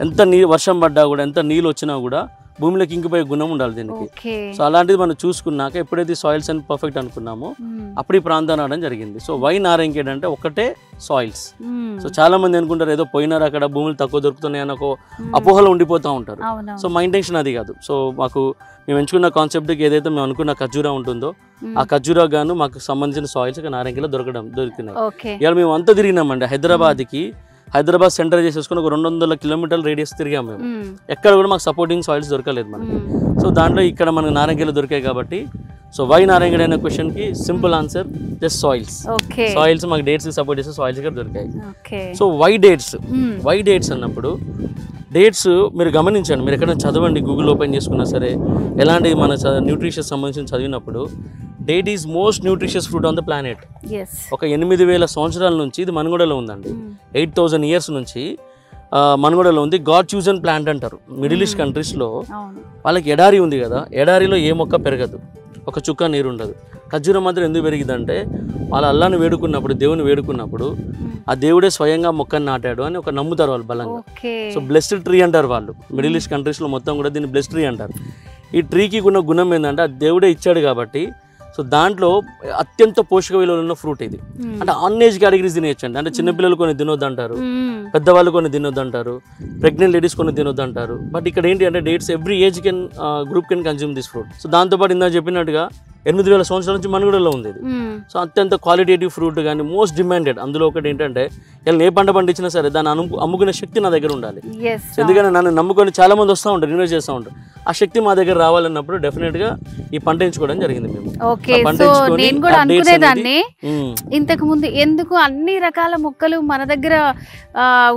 ఎంత వర్షం పడ్డా కూడా, ఎంత నీళ్ళు వచ్చినా కూడా భూమిలోకి ఇంకిపోయే గుణం ఉండాలి దీనికి. సో అలాంటిది మనం చూసుకున్నాక ఎప్పుడైతే సాయిల్స్ అని పర్ఫెక్ట్ అనుకున్నామో అప్పుడు ఈ ప్రాంతాన్ని రావడం జరిగింది. సో వై నారాయణఖేడ్ అంటే ఒకటే సాయిల్స్. సో చాలా మంది అనుకుంటారు ఏదో పోయినారు అక్కడ భూములు తక్కువ దొరుకుతున్నాయి అని ఒక అపోహలో ఉండిపోతూ ఉంటారు. సో మా ఇంటెన్షన్ అది కాదు. సో మాకు మేము ఎంచుకున్న కాన్సెప్ట్కి ఏదైతే మేము అనుకున్న ఖర్జూరా ఉంటుందో ఆ ఖర్జూరా గాను మాకు సంబంధించిన సాయిల్స్ నారాయణఖేడ్లో దొరికినాయి. ఇవాళ మేము అంతా తిరిగినామండి హైదరాబాద్ సెంటర్ చేసేసుకుని ఒక 200 కిలోమీటర్ల రేడియస్ తిరిగాం మేము. ఎక్కడ కూడా మాకు సపోర్టింగ్ సాయిల్స్ దొరకలేదు మనకి. సో దాంట్లో ఇక్కడ మనకు నారాయణఖేడ్లో దొరికాయి కాబట్టి సో వై నారాయణఖేడ్ అనే క్వశ్చన్ కి simple answer just soils. Soils మాకు డేట్స్ సపోర్ట్ చేసే సాయిల్స్ ఇక్కడ దొరికాయి. సో వై డేట్స్ అన్నప్పుడు డేట్స్ మీరు గమనించండి, మీరు ఎక్కడైనా చదవండి, గూగుల్ ఓపెన్ చేసుకున్నా సరే, ఎలాంటి మన న్యూట్రిషియస్ సంబంధించిన చదివినప్పుడు date is most nutritious fruit on the planet. ఒక 8,000 సంవత్సరాల నుంచి ఇది మనుగడలో ఉందండి. 8,000 years నుంచి మనుగడలో ఉంది. గాడ్ చూజన్ ప్లాంట్ అంటారు. మిడిల్ ఈస్ట్ కంట్రీస్లో వాళ్ళకి ఎడారి ఉంది కదా, ఎడారిలో ఏ మొక్క పెరగదు, ఒక చుక్క నీరు ఉండదు. ఖర్జూరం మాత్రం ఎందుకు పెరిగిందంటే వాళ్ళ అల్లాని వేడుకున్నప్పుడు, దేవుని వేడుకున్నప్పుడు ఆ దేవుడే స్వయంగా మొక్కను నాటాడు అని ఒక నమ్ముతారు వాళ్ళు బలంగా. సో బ్లెస్డ్ ట్రీ అంటారు వాళ్ళు. మిడిల్ ఈస్ట్ కంట్రీస్లో మొత్తం కూడా దీన్ని బ్లెస్డ్ ట్రీ అంటారు. ఈ ట్రీకి ఉన్న గుణం ఏంటంటే ఆ దేవుడే ఇచ్చాడు కాబట్టి సో దాంట్లో అత్యంత పోషక విలువలు ఉన్న ఫ్రూట్ ఇది. అంటే ఆన్ ఏజ్ కేటగిరీస్ తినేయచ్చండి. అంటే చిన్నపిల్లలు కొన్ని తినొద్దు అంటారు, పెద్దవాళ్ళు కొన్ని తినొద్దు అంటారు, ప్రెగ్నెంట్ లేడీస్ కొన్ని తినొద్దు అంటారు. బట్ ఇక్కడ ఏంటి అంటే dates every age group can consume this fruit. So దాంతోపాటు ఇందా చెప్పినట్టుగా 8,000 సంవత్సరాల నుంచి మనుగడలో ఉంది ఇది. సో అత్యంత క్వాలిటేటివ్ ఫ్రూట్ కానీ మోస్ట్ డిమాండెడ్. అందులో ఒకటి ఏంటంటే ఇలా ఏ పంట పండించినా సరే దాన్ని అమ్ముకునే శక్తి నా దగ్గర ఉండాలి. ఎందుకంటే నన్ను నమ్ముకొని చాలా మంది వస్తూ ఉంటారు, ఇన్వెస్ట్ చేస్తూ ఉంటారు. ఆ శక్తి మా దగ్గర రావాలన్నప్పుడు డెఫినెట్ గా ఈ పంట ఎంచుకోవడం జరిగింది మేము. నేను కూడా అనుకునేదాన్ని ఇంతకు ముందు, ఎందుకు అన్ని రకాల మొక్కలు మన దగ్గర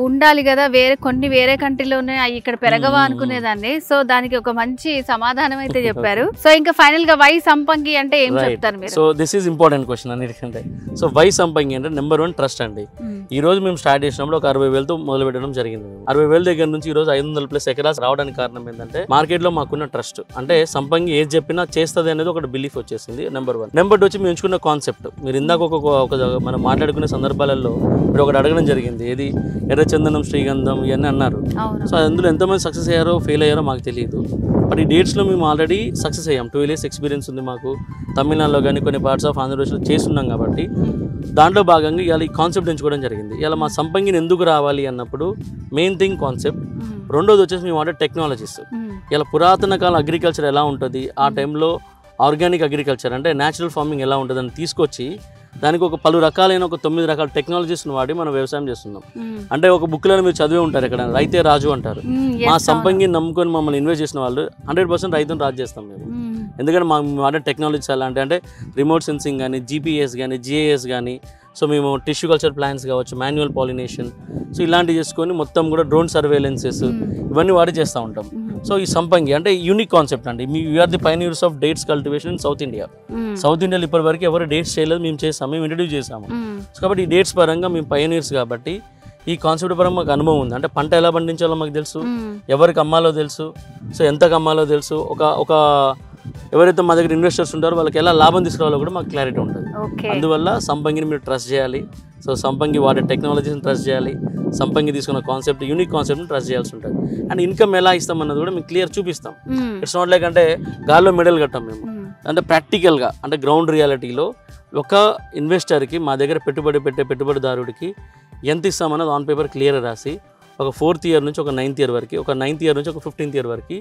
ఉండాలి కదా, వేరే కంట్రీలోనే ఇక్కడ పెరగవా అనుకునేదాన్ని. సో దానికి ఒక మంచి సమాధానం అయితే చెప్పారు. సో ఇంకా ఫైనల్ గా వై సంపంగి అంటే ఏం చెప్తారు మీరు? So this is important question అన్నిటికంటే. సో వై సంపంగి అంటే నెంబర్ 1 ట్రస్ట్ అండి. ఈ రోజు మేము స్టార్ట్ చేసినప్పుడు ఒక 60,000తో మొదలు పెట్టడం జరిగింది. 60,000 దగ్గర నుంచి ఈ రోజు 500+ ఎకరాస్ రావడానికి కారణం ఏంటంటే మార్కెట్ లో మాకున్న ట్రస్ట్. అంటే సంపంగి ఏది చెప్పినా చేస్తుంది అనేది ఒక బిలీఫ్ వచ్చేసింది. నెంబర్ 1. నెంబర్ 2 వచ్చి మేము ఎంచుకున్న కాన్సెప్ట్. మీరు ఇందాక మనం మాట్లాడుకునే సందర్భాలలో మీరు ఒకటి అడగడం జరిగింది, ఏది ఎర్రచందనం, శ్రీగంధం ఇవన్నీ అన్నారు. సో అందులో ఎంతమంది సక్సెస్ అయ్యారో ఫెయిల్ అయ్యారో మాకు తెలియదు. బట్ ఈ డేట్స్లో మేము ఆల్రెడీ సక్సెస్ అయ్యాం. 12 years ఎక్స్పీరియన్స్ ఉంది మాకు. తమిళనాడులో కానీ కొన్ని పార్ట్స్ ఆఫ్ ఆంధ్రప్రదేశ్లో చేస్తున్నాం కాబట్టి దాంట్లో భాగంగా ఇలా ఈ కాన్సెప్ట్ ఎంచుకోవడం జరిగింది. ఇలా మా సంపంగిని ఎందుకు రావాలి అన్నప్పుడు మెయిన్ థింగ్ కాన్సెప్ట్. రెండోది వచ్చేసి మేము వాడే టెక్నాలజీస్. ఇలా పురాతన కాలం అగ్రికల్చర్ ఎలా ఉంటుంది, ఆ టైంలో ఆర్గానిక్ అగ్రికల్చర్ అంటే న్యాచురల్ ఫార్మింగ్ ఎలా ఉంటుందని తీసుకొచ్చి దానికి ఒక పలు రకాలైన ఒక 9 రకాల టెక్నాలజీస్ని వాడి మనం వ్యవసాయం చేస్తున్నాం. అంటే ఒక బుక్లను మీరు చదివే ఉంటారు, ఇక్కడ రైతే రాజు అంటారు. మా సంపంగిని నమ్ముకొని మమ్మల్ని ఇన్వెస్ట్ చేసిన వాళ్ళు 100% రైతును రాజు చేస్తాం మేము. ఎందుకంటే మా వాడే టెక్నాలజీస్ ఎలా అంటే రిమోట్ సెన్సింగ్ కానీ, జీపీఎస్ కానీ, జిఐఎస్ కానీ, సో మేము టిష్యూ కల్చర్ ప్లాన్స్ కావచ్చు, మాన్యువల్ పాలినేషన్, సో ఇలాంటివి చేసుకొని మొత్తం కూడా డ్రోన్ సర్వేలెన్సెస్ ఇవన్నీ వాడి చేస్తూ ఉంటాం. సో ఈ సంపంగి అంటే యూనిక్ కాన్సెప్ట్ అండి. You are the pioneers of dates cultivation in South India. South ఇండియాలో ఇప్పటి వరకు ఎవరు డేట్స్ చేయలేదు, మేము చేస్తాము, మేము ఇంట్రడ్యూస్ చేసాము. సో కాబట్టి ఈ డేట్స్ పరంగా మేము పైనీర్స్ కాబట్టి ఈ కాన్సెప్ట్ పరంగా మాకు అనుభవం ఉంది. అంటే పంట ఎలా పండించాలో మాకు తెలుసు, ఎవరికి అమ్మాలో తెలుసు, సో ఎంతకు అమ్మాలో తెలుసు, ఒక ఎవరైతే మా దగ్గర ఇన్వెస్టర్స్ ఉంటారో వాళ్ళకి ఎలా లాభం తీసుకురావాలో కూడా మాకు క్లారిటీ ఉంటుంది. అందువల్ల సంపంగిని మీరు ట్రస్ట్ చేయాలి. సో సంపంగి వాడే టెక్నాలజీని ట్రస్ట్ చేయాలి. సంపంగి తీసుకున్న కాన్సెప్ట్, యూనిక్ కాన్సెప్ట్ని ట్రస్ట్ చేయాల్సి ఉంటుంది. అండ్ ఇన్కమ్ ఎలా ఇస్తాం అన్నది కూడా మేము క్లియర్ చూపిస్తాం. ఇట్స్ నాట్ లైక్ అంటే గాల్లో మెడల్ కట్టాం మేము. అంటే ప్రాక్టికల్గా అంటే గ్రౌండ్ రియాలిటీలో ఒక ఇన్వెస్టర్కి మా దగ్గర పెట్టుబడి పెట్టే పెట్టుబడిదారుడికి ఎంత ఇస్తామన్నది ఆన్ పేపర్ క్లియర్ రాసి ఒక 4th ఇయర్ నుంచి ఒక 9th ఇయర్ వరకు, ఒక 9th ఇయర్ నుంచి ఒక 15th ఇయర్ వరకు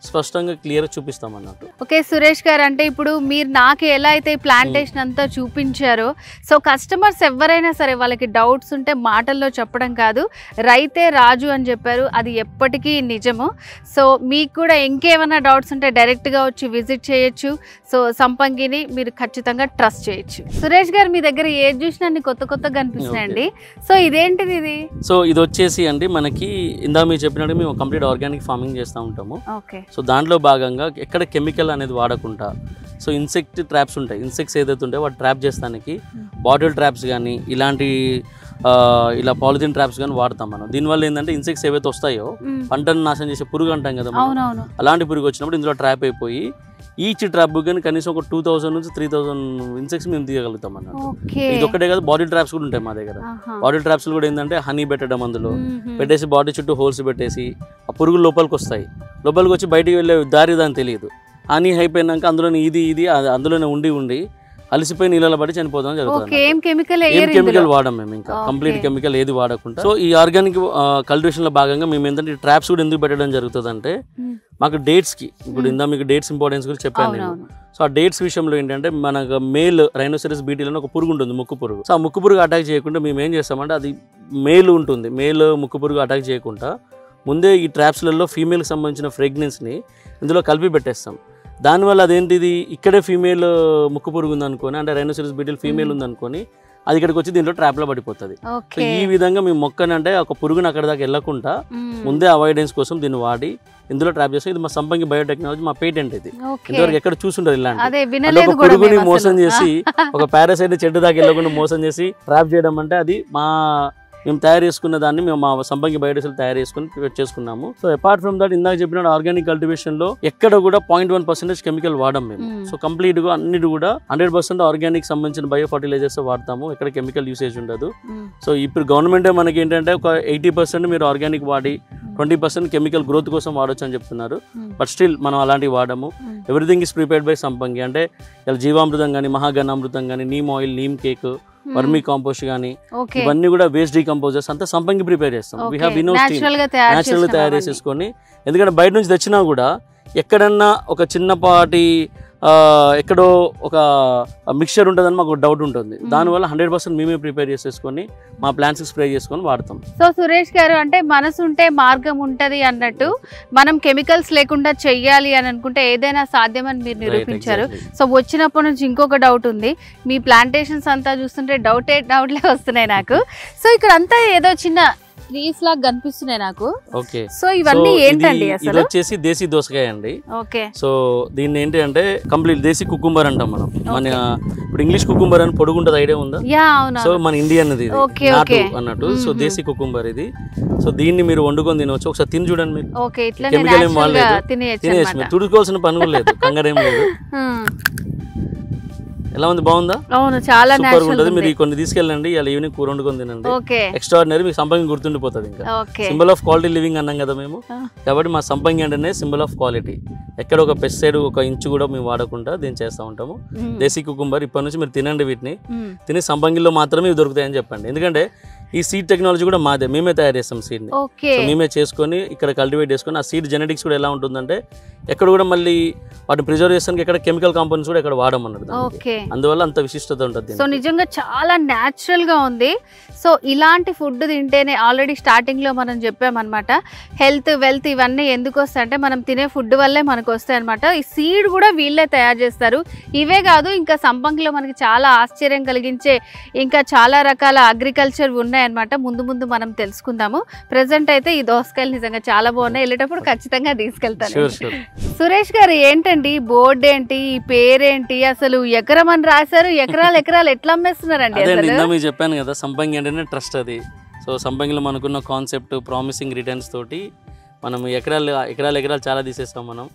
స్పష్టంగా క్లియర్ చూపిస్తాం అన్నట్టు. ఓకే సురేష్ గారు, అంటే ఇప్పుడు మీరు నాకు ఎలా అయితే ప్లాంటేషన్ అంతా చూపించారో, సో కస్టమర్స్ ఎవరైనా సరే వాళ్ళకి డౌట్స్ ఉంటే మాటల్లో చెప్పడం కాదు, రైతే రాజు అని చెప్పారు, అది ఎప్పటికీ నిజము. సో మీకు కూడా ఇంకేమైనా డౌట్స్ ఉంటే డైరెక్ట్గా వచ్చి విజిట్ చేయొచ్చు. సో సంపంగిని మీరు ఖచ్చితంగా ట్రస్ట్ చేయొచ్చు. సురేష్ గారు, మీ దగ్గర ఏది చూసినా అన్ని కొత్త కొత్తగా కనిపిస్తున్నాయండి. సో ఇదేంటిది ఇది? సో ఇది వచ్చేసి అండి మనకి ఇందా మీరు చెప్పినట్టు మేము కంప్లీట్ ఆర్గానిక్ ఫార్మింగ్ చేస్తూ ఉంటాము. ఓకే. సో దాంట్లో భాగంగా ఎక్కడ కెమికల్ అనేది వాడకుండా, సో ఇన్సెక్ట్ ట్రాప్స్ ఉంటాయి, ఇన్సెక్ట్స్ ఏదైతే ఉంటాయో వాటి ట్రాప్ చేస్తానికి బాటిల్ ట్రాప్స్ కానీ ఇలాంటి ఇలా పాలిథిన్ ట్రాప్స్ కానీ వాడతాం మనం. దీనివల్ల ఏంటంటే ఇన్సెక్ట్స్ ఏవైతే వస్తాయో పంటను నాశనం చేసే పురుగు అంటాం కదా, అలాంటి పురుగు వచ్చినప్పుడు ఇందులో ట్రాప్ అయిపోయి ఈచ్ ట్రాప్ కానీ కనీసం ఒక 2000 నుంచి 3000 ఇన్సెక్ట్స్ మేము తీయగలుగుతాం అన్నట్టు. ఇది ఒక్కటే కాదు, బాడీ ట్రాప్స్ కూడా ఉంటాయి మా దగ్గర. బాడీ ట్రాప్స్ కూడా ఏంటంటే హనీ పెట్టడం, అందులో పెట్టేసి బాడీ చుట్టూ హోల్స్ పెట్టేసి ఆ పురుగులు లోపలికి వస్తాయి. లోపలికి వచ్చి బయటికి వెళ్ళే దారి దాని తెలియదు. హనీ అయిపోయినాక అందులోనే ఇది అందులోనే ఉండి అలసిపోయి నీళ్ళలో పడి చనిపోతాం జరుగుతుంది. ఏం కెమికల్ వాడడం మేము, ఇంకా కంప్లీట్ కెమికల్ ఏది వాడకుండా. సో ఈ ఆర్గానిక్ కల్టివేషన్ లో భాగంగా మేము ఏంటంటే ట్రాప్స్ కూడా ఎందుకు పెట్టడం జరుగుతుంది అంటే మాకు డేట్స్ కి, ఇప్పుడు ఇందా మీకు డేట్స్ ఇంపార్టెన్స్ గురించి చెప్పాను నేను. సో ఆ డేట్స్ విషయంలో ఏంటంటే మనకు మేల్ రైనోసెరస్ బీటీలో ఒక పురుగు ఉంటుంది, ముక్కు పురుగు. సో ఆ ముక్కు పురుగు అటాక్ చేయకుండా మేము ఏం చేస్తామంటే, అది మేల్ ఉంటుంది, మేల్ ముక్కు పురుగు అటాక్ చేయకుండా ముందే ఈ ట్రాప్స్లలో ఫీమేల్కి సంబంధించిన ఫ్రేగ్రెన్స్ని ఇందులో కలిపి పెట్టేస్తాం. దానివల్ల అదేంటిది, ఇక్కడే ఫీమేల్ ముక్కు పురుగు ఉందనుకొని, అంటే రైనోసెరస్ బీటిల్ ఫీమేల్ ఉందనుకొని అది ఇక్కడికి వచ్చి దీంట్లో ట్రాప్లో పడిపోతుంది. సో ఈ విధంగా మేము మొక్కనంటే ఒక పురుగుని అక్కడ దాకా వెళ్ళకుండా ముందే అవాయిడెన్స్ కోసం దీన్ని వాడి ఇందులో ట్రాప్ చేస్తాం. ఇది మా సంపంగి బయోటెక్నాలజీ, మా పేటెంట్ ఇది. ఇంతవరకు ఎక్కడ చూసుంటారు ఇలాంటి ఒక పురుగుని మోసం చేసి, ఒక పారాసైట్ చెట్టు దాకా వెళ్ళకుండా మోసం చేసి ట్రాప్ చేయడం అంటే అది మేము తయారు చేసుకున్న దాన్ని మేము మా సంపంగి బయోడీజిల్ తయారు చేసుకుని చేసుకున్నాము. సో అపార్ట్ ఫ్రమ్ దట్ ఇందాక చెప్పిన ఆర్గానిక్ కల్టివేషన్ లో ఎక్కడ కూడా 0.1% కెమికల్ వాడడం మేము. సో కంప్లీట్ గా అన్నిటి కూడా 100% ఆర్గానిక్ సంబంధించిన బయో ఫర్టిలైజర్స్ వాడతాము, ఎక్కడ కెమికల్ యూసేజ్ ఉండదు. సో ఇప్పుడు గవర్నమెంట్ మనకి ఏంటంటే ఒక 80% మీరు ఆర్గానిక్ వాడి 20% కెమికల్ గ్రోత్ కోసం వాడొచ్చు అని చెప్తున్నారు. బట్ స్టిల్ మనం అలాంటివి వాడము. ఎవ్రీథింగ్ ఇస్ ప్రిపేర్డ్ బై సంపంగి. అంటే జీవామృతం కానీ, మహాగణామృతం కానీ, neem oil, neem cake, vermi compost కానీ ఇవన్నీ కూడా వేస్ట్ డీకంపోజర్స్ అంతా సంపంగి ప్రిపేర్ చేస్తాం. We have in house team, న్యాచురల్గా తయారు చేసేసుకొని. ఎందుకంటే బయట నుంచి తెచ్చినా కూడా ఎక్కడన్నా ఒక చిన్నపాటి ఎక్కడో ఒక మిక్చర్ ఉంటుందని మాకు డౌట్ ఉంటుంది. దానివల్ల 100% మేమే ప్రిపేర్ చేసేసుకొని మా ప్లాంట్స్ స్ప్రే చేసుకొని వాడతాం. సో సురేష్ గారు, అంటే మనసు ఉంటే మార్గం ఉంటది అన్నట్టు, మనం కెమికల్స్ లేకుండా చెయ్యాలి అని అనుకుంటే ఏదైనా సాధ్యమని మీరు నిరూపించారు. సో వచ్చినప్పటి నుంచి ఇంకొక డౌట్ ఉంది, మీ ప్లాంటేషన్స్ అంతా చూస్తుంటే డౌట్లే వస్తున్నాయి నాకు. సో ఇక్కడ అంతా ఏదో చిన్న ట్రీస్ లాగా కనిపిస్తున్నాయి నాకు. ఓకే. సో ఇవన్నీ ఏంటండి అసలు? ఇది వచ్చేసి దేశీ దోసకాయ అండి. ఓకే. సో దీన్ని ఏంటి అంటే కంప్లీట్ దేశీ కుకుంబర్ అంటాం మనం. మన ఇప్పుడు ఇంగ్లీష్ కుకుంబర్ అని పొడుగుంటది, ఐడియా ఉందా? సో మన ఇండియన్ ఇది అన్నట్టు. సో దేశీ కుకుంబర్ ఇది. సో దీన్ని మీరు వండుకొని తినవచ్చు. ఒకసారి తిని చూడండి మీరు. కెమికల్ ఏం వాడలేదు, తినేసి మీరు తుడుకోవాల్సిన పని కూడా లేదు, కంగారేం లేదు. ఎలా ఉంది, బాగుందా? అవును, చాలా సూపర్ ఉంటుంది. మీరు కొన్ని తీసుకెళ్ళండి, ఇలా ఈవినింగ్ కూర వండుకొని తినండి. ఎక్స్ట్రాడినరీ, మీకు సంపంగి గుర్తుండిపోతుంది. ఇంకా సింబల్ ఆఫ్ క్వాలిటీ లివింగ్ అన్నాం కదా మేము, కాబట్టి మా సంపంగి అంటేనే సింబల్ ఆఫ్ క్వాలిటీ. ఎక్కడ ఒక పెస్టిసైడ్ ఒక ఇంచు కూడా మేము వాడకుండా దీన్ని చేస్తూ ఉంటాము. దేశీ కుకుంబర్ ఇప్పటి నుంచి మీరు తినండి, వీటిని తిని సంపంగిలో మాత్రమే ఇవి దొరుకుతాయని చెప్పండి. ఎందుకంటే ఈ సీడ్ టెక్నాలజీ కూడా మాదే, మేమే తయారు చేస్తాం సీడ్ని. ఓకే. మేమే చేసుకొని ఇక్కడ కల్టివేట్ చేసుకొని ఆ సీడ్ జెనెటిక్స్ కూడా ఎలా ఉంటుందంటే ఎక్కడ కూడా మళ్ళీ వాటిని ప్రిజర్వ్ చేస్తానికి ఎక్కడ కెమికల్ కాంపౌండ్స్ కూడా ఎక్కడ వాడమన్నట్టు. ఓకే. అందువల్ల అంత విశిష్టత ఉంటుంది. సో నిజంగా చాలా న్యాచురల్ గా ఉంది. సో ఇలాంటి ఫుడ్ తింటేనే ఆల్రెడీ స్టార్టింగ్ లో మనం చెప్పామన్నమాట, హెల్త్ వెల్త్ ఇవన్నీ ఎందుకు వస్తాయంటే మనం తినే ఫుడ్ వల్లే మనకు వస్తాయి అనమాట. ఈ సీడ్ కూడా వీళ్ళే తయారు చేస్తారు. ఇవే కాదు, ఇంకా సంపంగిలో మనకి చాలా ఆశ్చర్యం కలిగించే ఇంకా చాలా రకాల అగ్రికల్చర్ ఉన్నాయన్నమాట. ముందు ముందు మనం తెలుసుకుందాము. ప్రెసెంట్ అయితే ఈ దోసకాయలు నిజంగా చాలా బాగున్నాయి, వెళ్ళేటప్పుడు ఖచ్చితంగా తీసుకెళ్తాను. సురేష్ గారు, ఏంటండి బోర్డు ఏంటి, ఈ పేరేంటి, అసలు ఎకరం అని రాశారు, ఎకరాలు ఎకరాలు ఎట్లా అమ్మేస్తున్నారండి? మీకు చెప్పాను కదా, సంపంగి అంటేనే ట్రస్ట్ అది. సో సంపంగిలో మనకున్న కాన్సెప్ట్ ప్రామిసింగ్ రిటర్న్స్ తోటి మనం ఎకరాలు చాలా తీసేస్తాం మనం.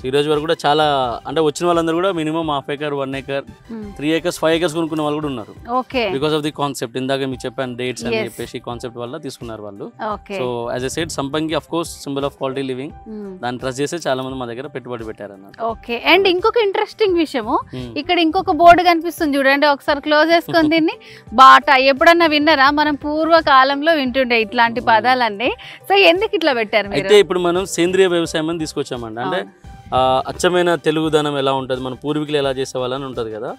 ఈ రోజు వరకు కూడా చాలా అంటే వచ్చిన వాళ్ళందరూ కూడా minimum 1/2 acre 1 acre 3 acres 5 acres కొనుక్కున్న వాళ్ళు కూడా ఉన్నారు. బికాస్ ఆఫ్ ది కాన్సెప్ట్ ఇందాక మీకు చెప్పాను డేట్స్ అని చెప్పేసి కాన్సెప్ట్ వల్ల తీసుకున్నారు వాళ్ళు. సో యాజ్ ఎ సెడ్ సంపంగి of course symbol of quality living, దాన్ని ట్రస్ట్ చేస్తే చాలా మంది మా దగ్గర పెట్టుబడి పెట్టారు అన్నమాట. ఓకే. అండ్ ఇంకొక ఇంట్రెస్టింగ్ విషయము, ఇక్కడ ఇంకొక బోర్డు కనిపిస్తుంది చూడండి, ఒకసారి క్లోజ్ చేసుకొని దీన్ని. బాట ఎప్పుడన్నా విన్నారా? మనం పూర్వకాలంలో వింటుండే ఇట్లాంటి పదాలన్నీ. సో ఎందుకు ఇట్లా పెట్టారు మీరు? అయితే ఇప్పుడు మనం సేంద్రియ వ్యవసాయం అని తీసుకొచ్చామండి. అంటే అచ్చమైన తెలుగుదనం ఎలా ఉంటుంది, మన పూర్వీకులు ఎలా చేసేవాళ్ళని ఉంటుంది కదా.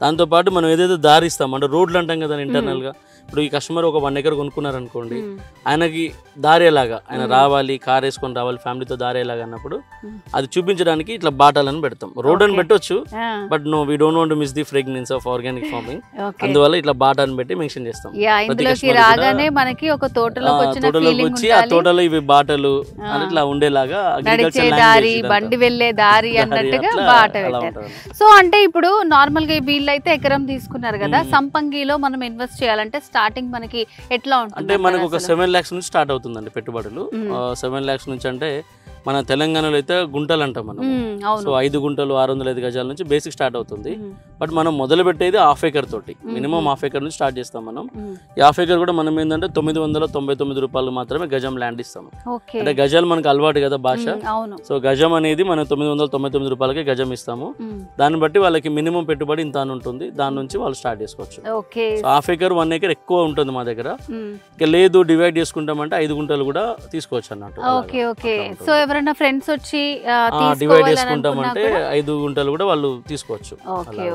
దాంతోపాటు మనం ఏదైతే దారి ఇస్తాం అంటే రోడ్లు అంటాం కదా ఇంటర్నల్గా. ఇప్పుడు ఈ కస్టమర్ ఒక 1 acre కొనుక్కున్నారు అనుకోండి, ఆయనకి దారి ఎలాగా, ఆయన రావాలి, కార్ వేసుకొని రావాలి, ఫ్యామిలీతో దారి ఎలాగా అన్నప్పుడు అది చూపించడానికి ఇట్లా బాటలను పెడతాం. రోడ్ అని పెట్టొచ్చు, but no we don't want to miss the fragrance of organic farming. అందువల్ల ఇట్లా బాటని పెట్టి మెన్షన్ చేస్తాం. మనకి ఒక తోటలోకి వచ్చి ఆ తోటలో ఇవి బాటలు అని ఇట్లా ఉండేలాగా బండి వెళ్ళే దారి అన్నట్టుగా బాట పెట్టారు. సో అంటే ఇప్పుడు నార్మల్ గా వీళ్ళైతే ఎకరం తీసుకున్నారు కదా, సంపంగిలో మనం ఇన్వెస్ట్ చేయాలంటే స్టార్టింగ్ మనకి ఎట్లా ఉంటుంది? అంటే మనకు ఒక 7 lakhs నుంచి స్టార్ట్ అవుతుందండి పెట్టుబడులు. 7 lakhs నుంచి అంటే మన తెలంగాణలో అయితే గుంటలు అంటాం మనం. సో 5 గుంటలు 605 గజాల నుంచి బేసిక్ స్టార్ట్ అవుతుంది. బట్ మనం మొదలు పెట్టేది 1/2 acre తోటి, మినిమం 1/2 acre నుంచి స్టార్ట్ చేస్తాం మనం. ఈ 1/2 acre కూడా మనం ఏంటంటే 999 రూపాయలు మాత్రమే గజం ల్యాండ్ ఇస్తాము. అంటే గజాలు మనకు అలవాటు కదా భాష. సో గజం అనేది మనం 999 రూపాయలకి గజం ఇస్తాము. దాన్ని బట్టి వాళ్ళకి మినిమం పెట్టుబడి ఇంత అని ఉంటుంది, దాని నుంచి వాళ్ళు స్టార్ట్ చేసుకోవచ్చు. సో 1/2 acre 1 acre ఎక్కువ ఉంటుంది మా దగ్గర. ఇక లేదు డివైడ్ చేసుకుంటామంటే 5 గుంటలు కూడా తీసుకోవచ్చు అన్నట్టు. సో ఎవరైనా ఫ్రెండ్స్ వచ్చి డివైడ్ చేసుకుంటామంటే 5 గుంటలు కూడా వాళ్ళు తీసుకోవచ్చు.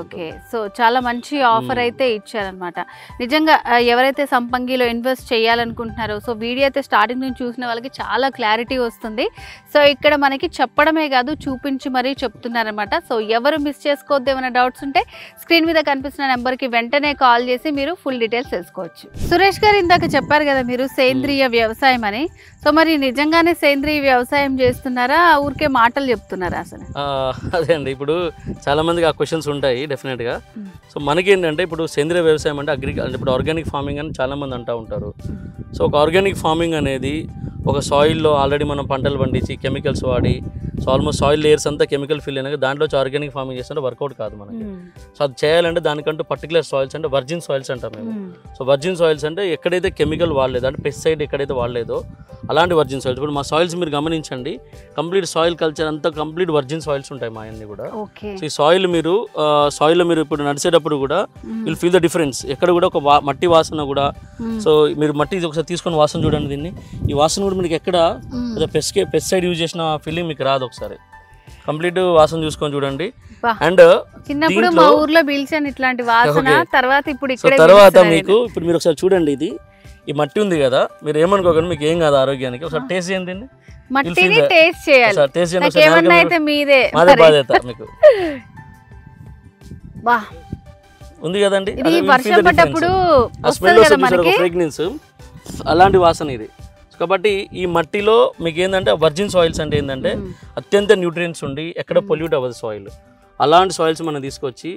ఓకే. సో చాలా మంచి ఆఫర్ అయితే ఇచ్చారనమాట. నిజంగా ఎవరైతే సంపంగిలో ఇన్వెస్ట్ చేయాలనుకుంటున్నారో, సో వీడియో అయితే స్టార్టింగ్ నుంచి చూసిన వాళ్ళకి చాలా క్లారిటీ వస్తుంది. సో ఇక్కడ మనకి చెప్పడమే కాదు, చూపించి మరీ చెప్తున్నారనమాట. సో ఎవరు మిస్ చేసుకోవద్దు, ఏమైనా డౌట్స్ ఉంటే స్క్రీన్ మీద కనిపిస్తున్న నెంబర్కి వెంటనే కాల్ చేసి మీరు ఫుల్ డీటెయిల్స్ తెలుసుకోవచ్చు. సురేష్ గారు ఇందాక చెప్పారు కదా మీరు సేంద్రియ వ్యవసాయం అని. సో మరి నిజంగానే సేంద్రియ వ్యవసాయం చేస్తున్నారా, ఊరికే మాటలు చెప్తున్నారా అసలు? అదే అండి, ఇప్పుడు చాలా మందికి ఆ క్వశ్చన్స్ ఉంటాయి డెఫినెట్ గా. సో మనకి ఏంటంటే ఇప్పుడు సేంద్రియ వ్యవసాయం అంటే ఇప్పుడు ఆర్గానిక్ ఫార్మింగ్ అని చాలా మంది అంటూ ఉంటారు. సో ఒక ఆర్గానిక్ ఫార్మింగ్ అనేది ఒక సాయిల్లో ఆల్రెడీ మనం పంటలు పండించి కెమికల్స్ వాడి, సో ఆల్మోస్ట్ సాయిల్ లేయర్స్ అంతా కెమికల్ ఫిల్ అయినా దాంట్లో ఆర్గానిక్ ఫార్మింగ్ చేస్తుంటే వర్కౌట్ కాదు మనకి. సో అది చేయాలంటే దానికంటూ పర్టికులర్ సాయిల్స్ అంటే వర్జిన్ సాయిల్స్ అంటాం మేము. సో వర్జిన్ సాయిల్స్ అంటే ఎక్కడైతే కెమికల్ వాడలేదు అంటే పెస్టిసైడ్ ఎక్కడైతే వాడలేదో అలాంటి వర్జిన్ సాయిల్స్. ఇప్పుడు మా సాయిల్స్ మీరు గమనించండి, కంప్లీట్ సాయిల్ కల్చర్ అంతా కంప్లీట్ వర్జిన్ సాయిల్స్ ఉంటాయి మా అన్ని కూడా. సో ఈ సాయిల్ సాయిల్లో మీరు ఇప్పుడు నడిచేటప్పుడు కూడా విల్ ఫీల్ ద డిఫరెన్స్. ఎక్కడ కూడా ఒక మట్టి వాసన కూడా, సో మీరు మట్టి ఒకసారి తీసుకొని వాసన చూడండి, దీన్ని ఈ వాసన కూడా మీకు ఎక్కడ పెస్టిసైడ్ యూజ్ చేసిన ఫీలింగ్ మీకు రాదు. ఒకసారి కంప్లీట్ వాసన చూసుకొని చూడండి. అండ్ చిన్నప్పుడు మా ఊర్లో పిలిచాను ఇట్లాంటి వాసన, తర్వాత మీకు ఇప్పుడు మీరు ఒకసారి చూడండి, ఇది ఈ మట్టి ఉంది కదా, మీరు ఏమనుకోకండి, మీకు ఏం కాదు ఆరోగ్యానికి. ఒకసారి టేస్ట్ చేయండి, మట్టిని టేస్ట్ చేయాలి. బాధ్యత మీకు ఉంది కదండి. ఫ్రేగ్రెన్స్ అలాంటి వాసన ఇది. కాబట్టి ఈ మట్టిలో మీకు ఏంటంటే వర్జిన్ సాయిల్స్ అంటే ఏంటంటే అత్యంత న్యూట్రియంట్స్ ఉండి ఎక్కడ పొల్యూట్ అవ్వదు సాయిల్. అలాంటి సాయిల్స్ మనం తీసుకొచ్చి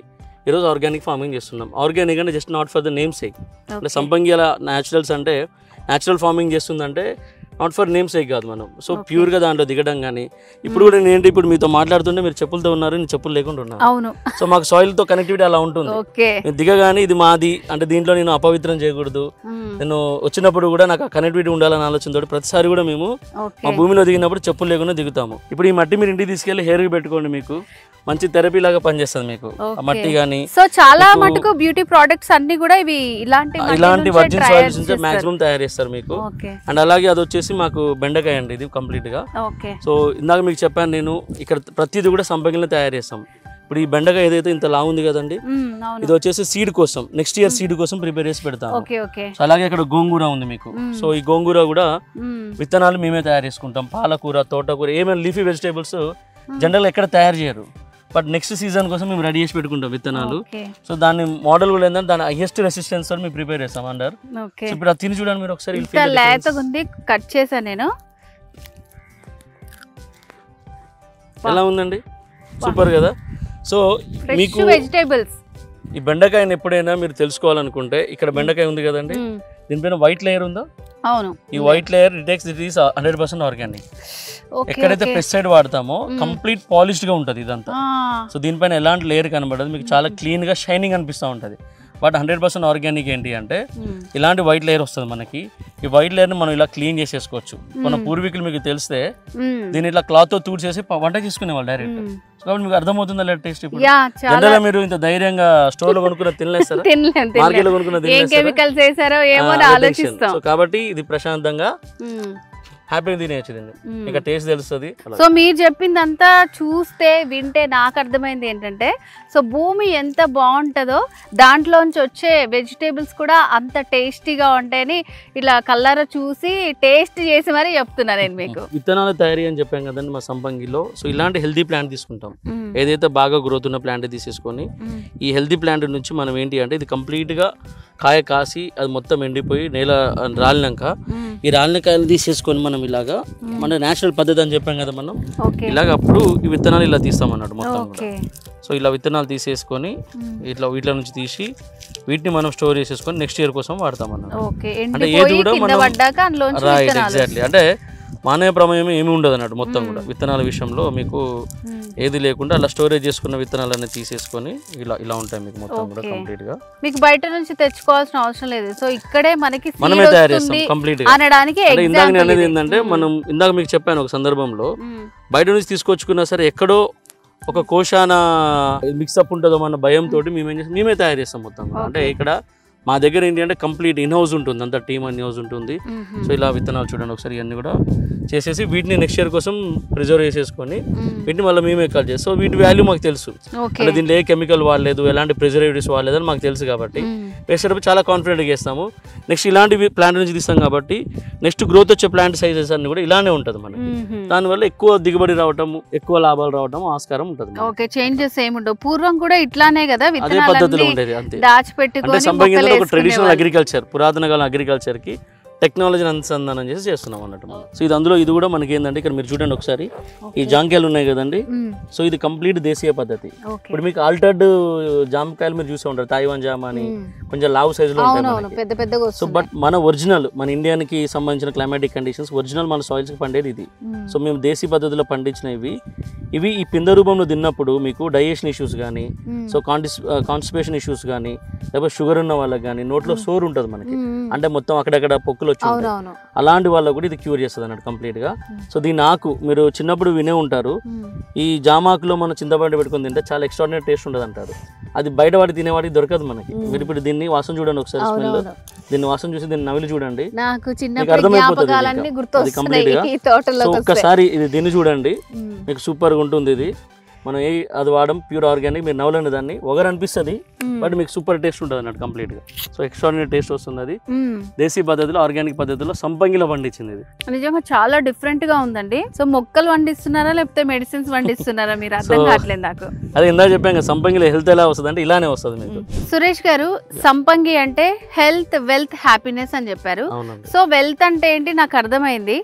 ఈరోజు ఆర్గానిక్ ఫార్మింగ్ చేస్తున్నాం. ఆర్గానిక్ అంటే just not for the name sake. అంటే సంపంగి అలా న్యాచురల్స్ అంటే న్యాచురల్ ఫార్మింగ్ చేస్తుందంటే నాట్ ఫర్ నేమ్ సేక్ కాదు మనం. సో ప్యూర్గా దాంట్లో దిగడం కానీ ఇప్పుడు కూడా నేను ఇప్పుడు మీతో మాట్లాడుతుంటే మీరు చెప్పులతో ఉన్నారు, నేను చెప్పులు లేకుండా ఉన్నాను. అవును. సో మాకు సాయిల్తో కనెక్టివిటీ అలా ఉంటుంది. నేను దిగగానే ఇది మాది అంటే దీంట్లో నేను అపవిత్రం చేయకూడదు, నేను వచ్చినప్పుడు కూడా నాకు కనెక్టివిటీ ఉండాలని ఆలోచనతో ప్రతిసారి కూడా మేము మా భూమిలో దిగినప్పుడు చెప్పులు లేకుండా దిగుతాము. ఇప్పుడు ఈ మట్టి మీరు ఇంటికి తీసుకెళ్లి హెయిర్కి పెట్టుకోండి, మీకు మంచి థెరపీ లాగా పనిచేస్తుంది మీకు ఆ మట్టి కానీ. సో చాలా మటుకు బ్యూటీ ప్రొడక్ట్స్ అన్ని కూడా ఇవి ఇలాంటి వర్జిన్ సాయిల్స్ నుంచి మాక్సిమం తయారు చేస్తారు మీకు. అండ్ అలాగే అది వచ్చేసి మాకు బెండకాయ అండి, ఇది కంప్లీట్ గా. సో ఇందాక మీకు చెప్పాను నేను, ఇక్కడ ప్రతిదీ కూడా సంపంగిలో తయారు చేస్తాం. ఇప్పుడు ఈ బెండకాయ ఏదైతే ఇంత లా ఉంది కదండి, ఇది వచ్చేసి సీడ్ కోసం, నెక్స్ట్ ఇయర్ సీడ్ కోసం ప్రిపేర్ చేసి పెడతాము. సో అలాగే ఇక్కడ గోంగూర ఉంది మీకు. సో ఈ గోంగూర కూడా విత్తనాలు మేమే తయారు చేసుకుంటాం. పాలకూర, తోటకూర, ఏమైనా లీఫీ వెజిటేబుల్స్ జనరల్ ఎక్కడ తయారు చేయరు, బట్ నెక్స్ట్ సీజన్ కోసం మేము రెడీ చేసి పెట్టుకుంటాం విత్తనాలు. సో దాని మోడల్ కూడా ఏంటంటే దాని హైయెస్ట్ రెసిస్టెన్స్ మేము ప్రిపేర్ చేస్తాం అండర్. ఇప్పుడు అది తిని చూడండి మీరు ఒకసారి. కట్ చేశాను నేను, ఎలా ఉందండి, సూపర్ కదా. సో మీకు వెజిటేబుల్స్ ఈ బెండకాయని ఎప్పుడైనా మీరు తెలుసుకోవాలనుకుంటే, ఇక్కడ బెండకాయ ఉంది కదండి, దీనిపైన వైట్ లేయర్ ఉందా? అవును. ఈ white layer detects it is 100% organic. ఎక్కడైతే పెస్టిసైడ్ వాడతామో కంప్లీట్ పాలిష్డ్ గా ఉంటది ఇదంతా. సో దీనిపైన ఎలాంటి లేయర్ కనబడదు, మీకు చాలా క్లీన్ గా షైనింగ్ అనిపిస్తూ ఉంటది. బట్ 100% ఆర్గానిక్ ఏంటి అంటే ఇలాంటి వైట్ లేయర్ వస్తుంది మనకి. ఈ వైట్ లేయర్ ని మనం ఇలా క్లీన్ చేసేసుకోవచ్చు. మన పూర్వీకులు మీకు తెలిస్తే దీన్ని ఇట్లా క్లాత్ తో తూడ్చేసి వంట చేసుకునేవాళ్ళు డైరెక్ట్. కాబట్టి మీకు అర్థమవుతుందా లేదా టేస్ట్? ఇప్పుడు జనరల్ మీరు ఇంత ధైర్యంగా స్టోర్ లో కొనుక్కున్న తినలేస్తారా, మార్కెట్ లో కొనుక్కున్న తినలేస్తారా? సో కాబట్టి ఇది ప్రశాంతంగా హ్యాపీగా తినేయచ్చు, ఇక టేస్ట్ తెలుస్తుంది. సో మీరు చెప్పిందంతా చూస్తే వింటే నాకు అర్థమైంది ఏంటంటే, సో భూమి ఎంత బాగుంటుందో దాంట్లోంచి వచ్చే వెజిటేబుల్స్ కూడా అంత టేస్టీగా ఉంటాయని ఇలా కల్లారా చూసి టేస్ట్ చేసి మరీ చెప్తున్నా నేను మీకు. విత్తనాల తయారీ అని చెప్పాం కదండి మా సంపంగిలో. సో ఇలాంటి హెల్తీ ప్లాంట్ తీసుకుంటాం, ఏదైతే బాగా గ్రోత్ ఉన్న ప్లాంట్ తీసేసుకొని ఈ హెల్తీ ప్లాంట్ నుంచి మనం ఏంటి అంటే ఇది కంప్లీట్ గా కాయ కాసి అది మొత్తం ఎండిపోయి నేల రాలినాక ఈ రాలిన కాయలు తీసేసుకొని మనం ఇలాగా మన నేచురల్ పద్ధతి అని చెప్పాం కదా మనం, ఇలాగ అప్పుడు ఈ విత్తనాలు ఇలా తీస్తాం అన్నట్టు మొత్తం కూడా. సో ఇలా విత్తనాలు తీసేసుకొని ఇట్లా వీటిలో నుంచి తీసి వీటిని మనం స్టోర్ చేసేసుకొని నెక్స్ట్ ఇయర్ కోసం వాడతాం అన్నట్టు. అంటే ఏది కూడా మనం రైట్ ఎగ్జాక్ట్లీ అంటే మానవ ప్రమేయం ఏమి ఉండదు అన్నట్టు మొత్తం కూడా. విత్తనాల విషయంలో మీకు ఏది లేకుండా అలా స్టోరేజ్ చేసుకున్న విత్తనాలన్నీ తీసేసుకొని ఇలా ఉంటాయి మీకు మొత్తం కూడా కంప్లీట్ గా. మీకు బయట నుంచి తెచ్చుకోవాల్సిన అవసరం లేదు. సో ఇక్కడే మనమే తయారు చేస్తాం కంప్లీట్ గా. ఇందాక నేను అనేది ఏంటంటే మనం ఇందాక మీకు చెప్పాను ఒక సందర్భంలో బయట నుంచి తీసుకొచ్చుకున్నా సరే ఎక్కడో ఒక కోశాన మిక్సప్ ఉంటుందో మన భయంతో మేమే తయారు చేస్తాం మొత్తం. అంటే ఇక్కడ మా దగ్గర ఏంటి అంటే కంప్లీట్ ఇన్ హౌస్ ఉంటుంది, అంతా టీమ్ ఇన్ హౌస్ ఉంటుంది. సో ఇలా విత్తనాలు చూడండి ఒకసారి ఇవన్నీ కూడా చేసేసి వీటిని నెక్స్ట్ ఇయర్ కోసం ప్రిజర్వ్ చేసేసుకొని వీటిని మళ్ళీ మేమే కట్ చేస్తాం. సో వీటి వాల్యూ మాకు తెలుసు, అంటే దీంట్లో ఏ కెమికల్ వాడలేదు, ఎలాంటి ప్రిజర్వేటివ్స్ వాడలేదు అని మాకు తెలుసు. కాబట్టి వేసేటప్పుడు చాలా కాన్ఫిడెంట్గా వేస్తాము. నెక్స్ట్ ఇలాంటి ప్లాంట్ నుంచి తీస్తాం కాబట్టి నెక్స్ట్ గ్రోత్ వచ్చే ప్లాంట్ సైజెస్ అన్ని కూడా ఇలానే ఉంటుంది మనకి. దానివల్ల ఎక్కువ దిగుబడి రావటం, ఎక్కువ లాభాలు రావటం ఆస్కారం ఉంటుంది. చేంజెస్ ఏముండవు. పూర్వం కూడా ఇట్లానే కదా, అదే పద్ధతిలో ఉండేది అంతే. అంటే సంపంగి ఒక ట్రెడిషనల్ అగ్రికల్చర్, పురాతన కాలం అగ్రికల్చర్ కి టెక్నాలజీని అనుసంధానం చేసి చేస్తున్నాం అన్నట్టు. సో ఇది అందులో ఇది కూడా మనకి ఏంటంటే ఇక్కడ మీరు చూడండి ఒకసారి ఈ జాంకాయలు ఉన్నాయి కదండి. సో ఇది కంప్లీట్ దేశీయ పద్ధతి. ఇప్పుడు మీకు ఆల్టర్డ్ జామకాయలు మీరు చూసే ఉంటారు, తైవాన్ జామ అని కొంచెం లావు సైజులో ఉంటాయి. సో బట్ మన ఒరిజినల్ మన ఇండియాకి సంబంధించిన క్లైమాటిక్ కండిషన్స్ ఒరిజినల్ మన సాయిల్స్ కి పండేది ఇది. సో మేము దేశీ పద్ధతిలో పండించినవి ఇవి. ఈ పింద రూపంలో తిన్నప్పుడు మీకు డైజెషన్ ఇష్యూస్ కానీ, సో కాన్స్టిపేషన్ ఇష్యూస్ కానీ, లేకపోతే షుగర్ ఉన్న వాళ్ళకి కానీ నోట్లో సోర్ ఉంటుంది మనకి, అంటే మొత్తం అక్కడక్కడ పొక్కులు వచ్చి అలాంటి వాళ్ళకు కూడా ఇది క్యూర్ చేస్తుంది అన్నట్టు కంప్లీట్ గా. సో దీని ఆకు మీరు చిన్నప్పుడు వినే ఉంటారు, ఈ జామాకులో మనం చింతపండు పెట్టుకుని తింటే చాలా ఎక్స్ట్రాడినరీ టేస్ట్ ఉంటుంది అంటారు. అది బయట వాడి తినేవాడికి దొరకదు మనకి. మీరు ఇప్పుడు దీన్ని వాసన చూడండి ఒకసారి, స్మెల్ దీన్ని వాసన చూసి దీన్ని నవిలి చూడండి, మీకు అర్థమైపోతుంది అది కంప్లీట్ గా. సో ఒక్కసారి ఇది దీన్ని చూడండి, మీకు సూపర్ గా ఉంటుంది ఇది. మనం అది వాడడం ప్యూర్ ఆర్గానిక్, మీరు నవలని దాన్ని ఒగరు అనిపిస్తుంది బట్ మీకు సూపర్ టేస్ట్ ఉంటుంది అన్నట్టు కంప్లీట్ గా. సో ఎక్స్ట్రాడినరీ టేస్ట్ వస్తుంది. అది దేశీ పద్ధతిలో ఆర్గానిక్ పద్ధతిలో సంపంగిలో పండించింది. ఇది నిజంగా చాలా డిఫరెంట్ గా ఉందండి. సో మొక్కలు పండిస్తున్నారా లేకపోతే మెడిసిన్స్ పండిస్తున్నారా మీరు అర్థం కావట్లేదు నాకు. అదే ఇందాక చెప్పాను కదా, సంపంగిలో హెల్త్ ఎలా వస్తుంది అంటే ఇలానే వస్తుంది మీకు. సురేష్ గారు, సంపంగి అంటే హెల్త్, వెల్త్, హ్యాపీనెస్ అని చెప్పారు. సో వెల్త్ అంటే ఏంటి నాకు అర్థమైంది.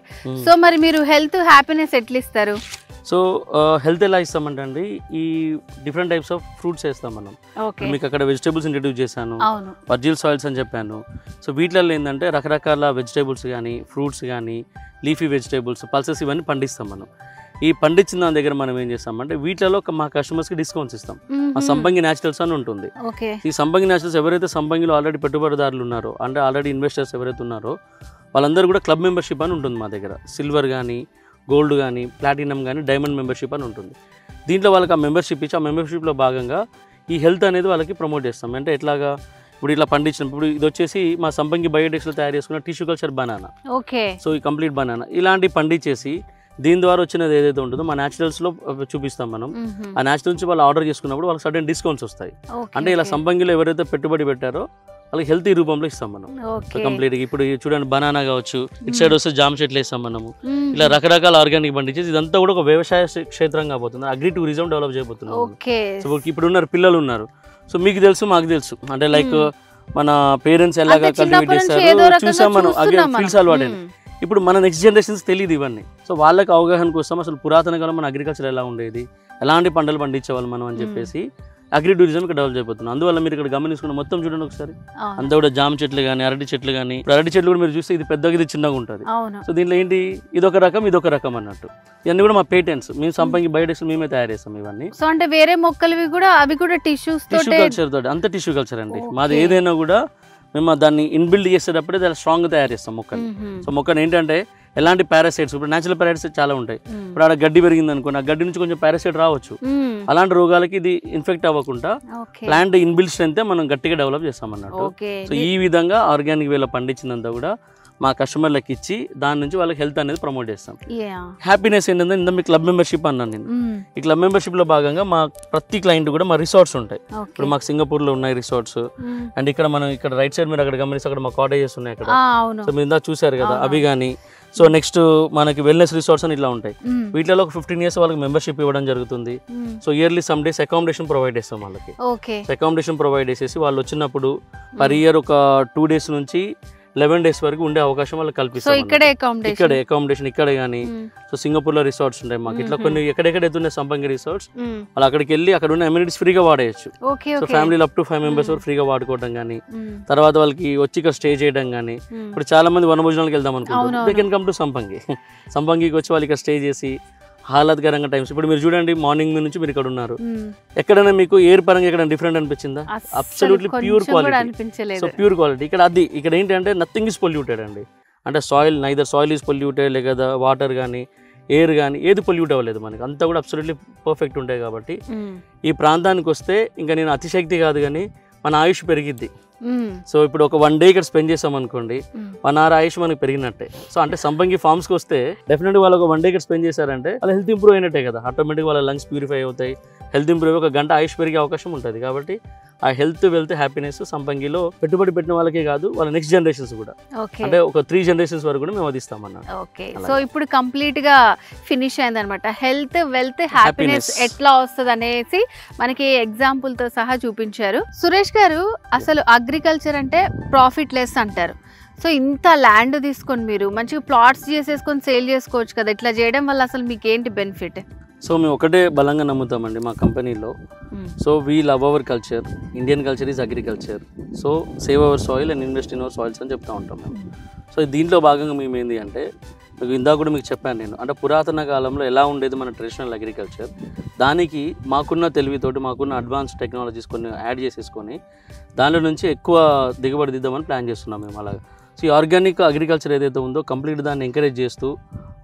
సో మరి మీరు హెల్త్, హ్యాపీనెస్ ఎట్లా ఇస్తారు? సో హెల్త్ ఎలా ఇస్తామంటే అండి, ఈ డిఫరెంట్ టైప్స్ ఆఫ్ ఫ్రూట్స్ వేస్తాం మనం. మీకు అక్కడ వెజిటేబుల్స్ ఇంట్రడ్యూస్ చేశాను, వర్జిల్ సాయిల్స్ అని చెప్పాను. సో వీటిలలో ఏంటంటే రకరకాల వెజిటేబుల్స్ కానీ, ఫ్రూట్స్ కానీ, లీఫీ వెజిటేబుల్స్, పల్సెస్ ఇవన్నీ పండిస్తాం మనం. ఈ పండించిన దాని దగ్గర మనం ఏం చేస్తామంటే వీటిలో మా కస్టమర్స్కి డిస్కౌంట్స్ ఇస్తాం. ఆ సంపంగి న్యాచురల్స్ అని ఉంటుంది. ఈ సంపంగి న్యాచురల్స్ ఎవరైతే సంపంగిలో ఆల్రెడీ పెట్టుబడిదారులు ఉన్నారో, అంటే ఆల్రెడీ ఇన్వెస్టర్స్ ఎవరైతే ఉన్నారో వాళ్ళందరూ కూడా క్లబ్ మెంబర్షిప్ అని ఉంటుంది మా దగ్గర. సిల్వర్ కానీ, గోల్డ్ కానీ, ప్లాటినం కానీ, డైమండ్ మెంబర్షిప్ అని ఉంటుంది. దీంట్లో వాళ్ళకి ఆ మెంబర్షిప్ ఇచ్చి, ఆ మెంబర్షిప్లో భాగంగా ఈ హెల్త్ అనేది వాళ్ళకి ప్రమోట్ చేస్తాం. అంటే ఎట్లాగా, ఇప్పుడు ఇట్లా పండించిన, ఇప్పుడు ఇది వచ్చేసి మా సంపంగి బయోటెక్స్లో తయారు చేసుకున్న టిష్యూ కల్చర్ బనానా. సో ఈ కంప్లీట్ బనానా ఇలాంటివి పండించేసి దీని ద్వారా వచ్చినది ఏదైతే ఉంటుందో మా న్యాచురల్స్లో చూపిస్తాం మనం. ఆ న్యాచురల్స్ నుంచి వాళ్ళు ఆర్డర్ చేసుకున్నప్పుడు వాళ్ళకి సర్టెన్ డిస్కౌంట్స్ వస్తాయి. అంటే ఇలా సంపంగిలో ఎవరైతే పెట్టుబడి పెట్టారో వాళ్ళకి హెల్తీ రూపంలో ఇస్తాం మనం కంప్లీట్గా. ఇప్పుడు చూడండి బనానా కావచ్చు, ఇటు సైడ్ వస్తే జామ చెట్లు వేస్తాం మనము. ఇలా రకరకాల ఆర్గానిక్ పండించేసి ఇదంతా కూడా ఒక వ్యవసాయ క్షేత్రంగా పోతుంది. అగ్రి టూరిజం డెవలప్ చేయబోతున్నాం. సో ఇప్పుడు ఉన్నారు పిల్లలు ఉన్నారు. సో మీకు తెలుసు, మాకు తెలుసు, అంటే లైక్ మన పేరెంట్స్ ఎలాగా కల్టివేట్ చేస్తారు చూసాం మనం, ఫీల్డ్స్ అలవాటండి. ఇప్పుడు మన నెక్స్ట్ జనరేషన్స్ తెలియదు ఇవన్నీ. సో వాళ్ళకి అవగాహన కోసం అసలు పురాతన కాలం మన అగ్రికల్చర్ ఎలా ఉండేది, ఎలాంటి పంటలు పండించేవాళ్ళు మనం అని చెప్పేసి అగ్రి టూరిజం ఇక్కడ డెవలప్ అయిపోతున్నాం. అందువల్ల మీరు ఇక్కడ గమనించుకున్న మొత్తం చూడండి ఒకసారి, అంతా కూడా జామ చెట్లు కానీ, అరటి చెట్లు కానీ. ఇప్పుడు అరటి చెట్లు కూడా మీరు చూస్తే ఇది పెద్దగా, ఇది చిన్నగా ఉంటుంది. సో దీంట్లో ఏంటి, ఇదొక రకం, ఇదొక రకం అన్నట్టు. ఇవన్నీ కూడా మా పేటెంట్స్, మేము సంపంగి బయోటెక్స్ మేమే తయారు చేస్తాం ఇవన్నీ. సో అంటే వేరే మొక్కలు కూడా అవి కూడా టిష్యూ కల్చర్ తోటి, అంత టిష్యూ కల్చర్ అండి మాది. ఏదైనా కూడా మేము దాన్ని ఇన్బిల్డ్ చేసేటప్పుడే దాన్ని స్ట్రాంగ్గా తయారు చేస్తాం మొక్కని. సో మొక్కను ఏంటంటే ఎలాంటి పారాసైట్స్, ఇప్పుడు నేచురల్ పారాసైట్స్ చాలా ఉంటాయి. ఇప్పుడు ఆడ గడ్డి పెరిగింది అనుకోండి, ఆ గడ్డి నుంచి కొంచెం పారాసైట్ రావచ్చు. అలాంటి రోగాలకి ఇది ఇన్ఫెక్ట్ అవ్వకుండా ప్లాంట్ ఇన్బిల్డ్ స్ట్రెంత్ మనం గట్టిగా డెవలప్ చేస్తాం అన్నట్టు. సో ఈ విధంగా ఆర్గానిక్ వేలో పండించినంత కూడా మా కస్టమర్లకు ఇచ్చి దాని నుంచి వాళ్ళకి హెల్త్ అనేది ప్రమోట్ చేస్తాం. హ్యాపీనెస్ ఏంటంటే ఇంత మీ క్లబ్ మెంబర్షిప్ అన్నాను నేను. ఈ క్లబ్ మెంబర్షిప్ లో భాగంగా మా ప్రతి క్లయింట్ కూడా మా రిసార్ట్స్ ఉంటాయి. ఇప్పుడు మాకు సింగపూర్ లో ఉన్నాయి రిసార్ట్స్, అండ్ ఇక్కడ మనం ఇక్కడ రైట్ సైడ్ మీరు అక్కడ గమనిస్తే అక్కడ మా కాటేజెస్ ఉన్నాయి అక్కడ. సో మీరు ఇందాక చూసారు కదా అవి కానీ. సో నెక్స్ట్ మనకి వెల్నెస్ రిసార్ట్స్ అని ఇట్లా ఉంటాయి. వీటిలో ఒక 15 years వాళ్ళకి మెంబర్షిప్ ఇవ్వడం జరుగుతుంది. So yearly some days accommodation provide చేస్తాం వాళ్ళకి. అకామిడేషన్ ప్రొవైడ్ చేసేసి వాళ్ళు వచ్చినప్పుడు పర్ ఇయర్ ఒక 2 days నుంచి 11 days వరకు ఉండే అవకాశం వాళ్ళకి కల్పిస్తాం. ఇక్కడే అకామిడేషన్ ఇక్కడే కానీ. సో సింగపూర్ లో రిసార్ట్స్ ఉంటాయి మాకు. ఇట్లా కొన్ని ఎక్కడెక్కడైతే ఉన్నాయి సంపంగి రిసార్ట్స్, వాళ్ళు అక్కడికి వెళ్ళి అక్కడ ఉన్న అమ్యూనిటీస్ ఫ్రీగా వాడేయచ్చు. సో ఫ్యామిలీలో అప్ టు 5 members వరకు ఫ్రీగా వాడుకోవడం కానీ, తర్వాత వాళ్ళకి వచ్చి ఇక్కడ స్టే చేయడం కానీ. ఇప్పుడు చాలా మంది వనభోజనాలకు వెళ్దాం అనుకుంటారు, దే కెన్ కమ్ టు సంపంగి. సంపంగికి వచ్చి వాళ్ళు ఇక్కడ స్టే చేసి ఆహ్లాదకరంగా టైమ్స్. ఇప్పుడు మీరు చూడండి మార్నింగ్ నుంచి మీరు ఇక్కడ ఉన్నారు, ఎక్కడైనా మీకు ఎయిర్ పరంగా ఎక్కడ డిఫరెంట్ అనిపించిందా? Absolutely pure quality. So pure quality ఇక్కడ అది. ఇక్కడ ఏంటంటే నథింగ్ ఈజ్ పొల్యూటెడ్ అండి. అంటే soil, neither soil is polluted, లేదా వాటర్ కానీ ఎయిర్ కానీ ఏది పొల్యూట్ అవ్వలేదు మనకి. అంతా కూడా అబ్సల్యూట్లీ పర్ఫెక్ట్ ఉంటాయి. కాబట్టి ఈ ప్రాంతానికి వస్తే ఇంకా నేను అతిశక్తి కాదు కానీ మన ఆయుష్ పెరిగిద్ది. సో ఇప్పుడు ఒక 1 day ఇక్కడ స్పెండ్ చేసాం అనుకోండి, 1 hour ఆయుష్ మనకి పెరిగినట్టే. సో అంటే సంపంగి ఫార్మ్స్కి వస్తే డెఫినెట్గా వాళ్ళు ఒక 1 day ఇక్కడ స్పెండ్ చేశారంటే వాళ్ళ హెల్త్ ఇంప్రూవ్ అయినట్టే కదా. ఆటోమేటిక్గా వాళ్ళ లంగ్స్ ప్యూరిఫై అవుతాయి, హెల్త్ ఇంప్రూవ్ అయ్యి 1 గంట ఆయుష్ పెరిగే అవకాశం ఉంటుంది. కాబట్టి ఆ హెల్త్ వెల్త్ హ్యాపీనెస్ సంపంగిలో పెట్టుబడి పెట్టిన వాళ్ళకే కాదు, వాళ్ళ నెక్స్ట్ జనరేషన్స్ కూడా, అంటే ఒక 3 generations వరకు కూడా మేము అది ఇస్తాం అన్నమాట. ఓకే, సో ఇప్పుడు కంప్లీట్ గా ఫినిష్ అయింది అనమాట. హెల్త్ వెల్త్ హ్యాపీనెస్ ఎట్లా వస్తుంది అనేసి మనకి ఎగ్జాంపుల్ తో సహా చూపించారు సురేష్ గారు. అసలు అగ్రికల్చర్ అంటే ప్రాఫిట్ లెస్ అంటారు. సో ఇంత ల్యాండ్ తీసుకొని మీరు మంచిగా ప్లాట్స్ చేసేసుకొని సేల్ చేసుకోవచ్చు కదా. ఇట్లా చేయడం వల్ల అసలు మీకు ఏంటి బెనిఫిట్? సో మేము ఒకటే బలంగా నమ్ముతామండి మా కంపెనీలో. So we love our culture, Indian culture is agriculture. So save hour soil and invest in our soils అని చెప్తా ఉంటాం మేము. సో దీంట్లో భాగంగా మేము ఏంటి అంటే, మీకు ఇందాక కూడా మీకు చెప్పాను నేను, అంటే పురాతన కాలంలో ఎలా ఉండేది మన ట్రెడిషనల్ అగ్రికల్చర్, దానికి మాకున్న తెలివితోటి మాకున్న అడ్వాన్స్ టెక్నాలజీస్ కొన్ని యాడ్ చేసేసుకొని దానిలో నుంచి ఎక్కువ దిగుబడి దిద్దామని ప్లాన్ చేస్తున్నాం మేము అలాగా. సో ఈ ఆర్గానిక్ అగ్రికల్చర్ ఏదైతే ఉందో కంప్లీట్ దాన్ని ఎంకరేజ్ చేస్తూ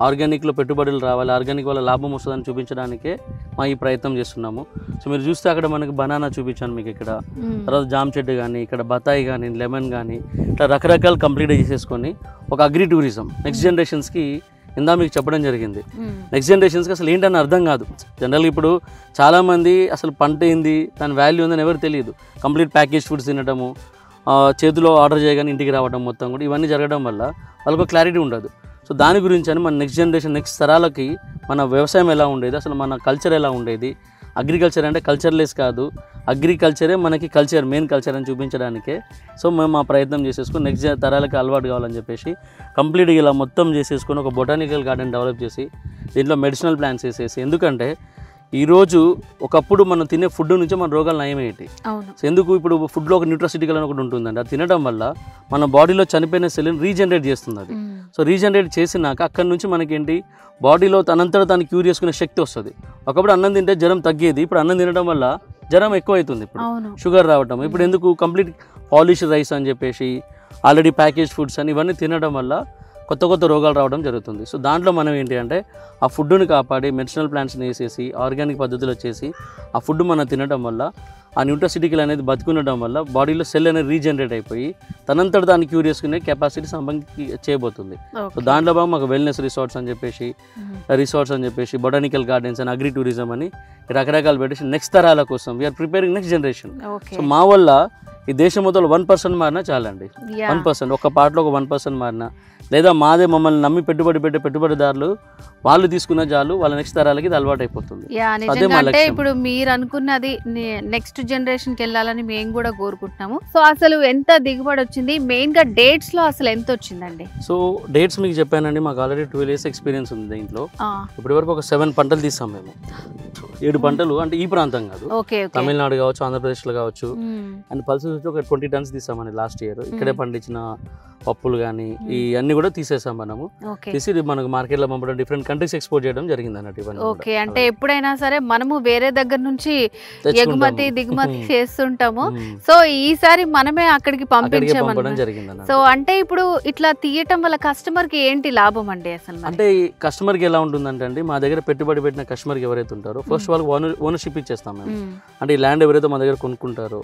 ఆర్గానిక్లో పెట్టుబడులు రావాలి, ఆర్గానిక్ వల్ల లాభం వస్తుందని చూపించడానికే మా ఈ ప్రయత్నం చేస్తున్నాము. సో మీరు చూస్తే అక్కడ మనకి బనానా చూపించాను మీకు ఇక్కడ, తర్వాత జామ చెట్టు కానీ, ఇక్కడ బతాయి కానీ, లెమన్ కానీ, ఇట్లా రకరకాలు కంప్లీట్ చేసేసుకొని ఒక అగ్రి టూరిజం నెక్స్ట్ జనరేషన్స్కి ఇందా మీకు చెప్పడం జరిగింది. నెక్స్ట్ జనరేషన్స్కి అసలు ఏంటని అర్థం కాదు. జనరల్గా ఇప్పుడు చాలామంది అసలు పంట ఏంది, దాని వాల్యూ ఉందని ఎవరు తెలియదు. కంప్లీట్ ప్యాకేజ్ ఫుడ్స్ తినడము, చేతిలో ఆర్డర్ చేయగానే ఇంటికి రావడం, మొత్తం కూడా ఇవన్నీ జరగడం వల్ల వాళ్ళకు క్లారిటీ ఉండదు. సో దాని గురించి అని మన నెక్స్ట్ జనరేషన్, నెక్స్ట్ తరాలకి మన వ్యవసాయం ఎలా ఉండేది, అసలు మన కల్చర్ ఎలా ఉండేది, అగ్రికల్చర్ అంటే కల్చర్లెస్ కాదు, అగ్రికల్చరే మనకి కల్చర్, మెయిన్ కల్చర్ అని చూపించడానికే సో మేము మా ప్రయత్నం చేసేసుకొని నెక్స్ట్ తరాలకి అలవాటు కావాలని చెప్పేసి కంప్లీట్గా ఇలా మొత్తం చేసేసుకొని ఒక బొటానికల్ గార్డెన్ డెవలప్ చేసి దీంట్లో మెడిసినల్ ప్లాంట్స్ వేసేసి, ఎందుకంటే ఈరోజు ఒకప్పుడు మనం తినే ఫుడ్ నుంచి మన రోగాలు నయమేటి. సో ఎందుకు, ఇప్పుడు ఫుడ్లో ఒక న్యూట్రాసిటికల్ అని ఒకటి ఉంటుందండి, అది తినడం వల్ల మన బాడీలో చనిపోయిన సెల్ని రీజనరేట్ చేస్తుంది అది. సో రీజనరేట్ చేసినాక అక్కడి నుంచి మనకేంటి బాడీలో తనంతట తను క్యూర్ చేసుకునే శక్తి వస్తుంది. ఒకప్పుడు అన్నం తింటే జ్వరం తగ్గేది, ఇప్పుడు అన్నం తినడం వల్ల జ్వరం ఎక్కువ అవుతుంది. ఇప్పుడు షుగర్ రావటం, ఇప్పుడు ఎందుకు కంప్లీట్ పాలిష్ రైస్ అని చెప్పేసి ఆల్రెడీ ప్యాకేజ్ ఫుడ్స్ అని ఇవన్నీ తినడం వల్ల కొత్త కొత్త రోగాలు రావడం జరుగుతుంది. సో దాంట్లో మనం ఏంటి అంటే ఆ ఫుడ్ని కాపాడి మెడిసినల్ ప్లాంట్స్ని వేసేసి ఆర్గానిక్ పద్ధతిలో వచ్చేసి ఆ ఫుడ్ మనం తినడం వల్ల ఆ న్యూట్రాసిటికల్ అనేది బతుకుండడం వల్ల బాడీలో సెల్ అనేది రీజనరేట్ అయిపోయి తనంతట దాన్ని క్యూర్ చేసుకునే కెపాసిటీ సంబంధించి చేయబోతుంది. సో దాంట్లో బాగా మాకు వెల్నెస్ రిసార్ట్స్ అని చెప్పేసి బొటానికల్ గార్డెన్స్ అని అగ్రి టూరిజం అని రకరకాలు పెట్టేసి నెక్స్ట్ తరాల కోసం we are preparing next generation. So మా వల్ల ఈ దేశం మొత్తంలో 1% మారినా చాలండి. 1% ఒక పాటలో ఒక 1% మారినా, లేదా మాదే మమ్మల్ని నమ్మి పెట్టుబడి పెట్టే పెట్టుబడిదారులు వాళ్ళు తీసుకున్న చాలు, వాళ్ళ నెక్స్ట్ తరాలకి ఇది అలవాటు అయిపోతుంది. అంటే ఇప్పుడు మీరు అనుకున్నది నెక్స్ట్ జనరేషన్ కి వెళ్ళాలని మేము కూడా కోరుకుంటున్నాము. సో అసలు ఎంత దిగుబడి వచ్చింది, మెయిన్ గా డేట్స్ లో అసలు ఎంత వచ్చిందండి? సో డేట్స్ మీకు చెప్పానండి, మాకు ఆల్రెడీ 12 years ఎక్స్పీరియన్స్ ఉంది దీంట్లో. ఇప్పటి వరకు ఒక 7 పంటలు తీస్తాం మేము. 7 పంటలు అంటే ఈ ప్రాంతం కాదు, తమిళనాడు కావచ్చు, ఆంధ్రప్రదేశ్ లో కావచ్చు. అండ్ పల్సెస్ వచ్చి ఒక 20 tons తీసామండి లాస్ట్ ఇయర్. ఇక్కడే పండించిన పప్పులు కానీ ఇవన్నీ కూడా తీసేసాం మనము. తీసి మనకు మార్కెట్ లో పంపడం, డిఫరెంట్ కంట్రీస్ ఎక్స్పోర్ట్ చేయడం జరిగింది అన్నట్టు. ఓకే, అంటే ఎప్పుడైనా సరే మనము వేరే దగ్గర నుంచి ఎగుమతి దిగుమతి చేస్తుంటాము. సో ఈసారి మనమే అక్కడికి పంపించడం జరిగింది. సో అంటే ఇప్పుడు ఇట్లా తీయటం వల్ల కస్టమర్ కి ఏంటి లాభం అండి అసలు? అంటే కస్టమర్ కి ఎలా ఉంటుందంటే అండి, మా దగ్గర పెట్టుబడి పెట్టిన కస్టమర్ కి ఎవరైతే ఉంటారో ఫస్ట్ వాళ్ళకి ఓనర్షిప్ ఇచ్చేస్తాం మేము. అంటే ఈ ల్యాండ్ ఎవరైతే మా దగ్గర కొనుక్కుంటారో,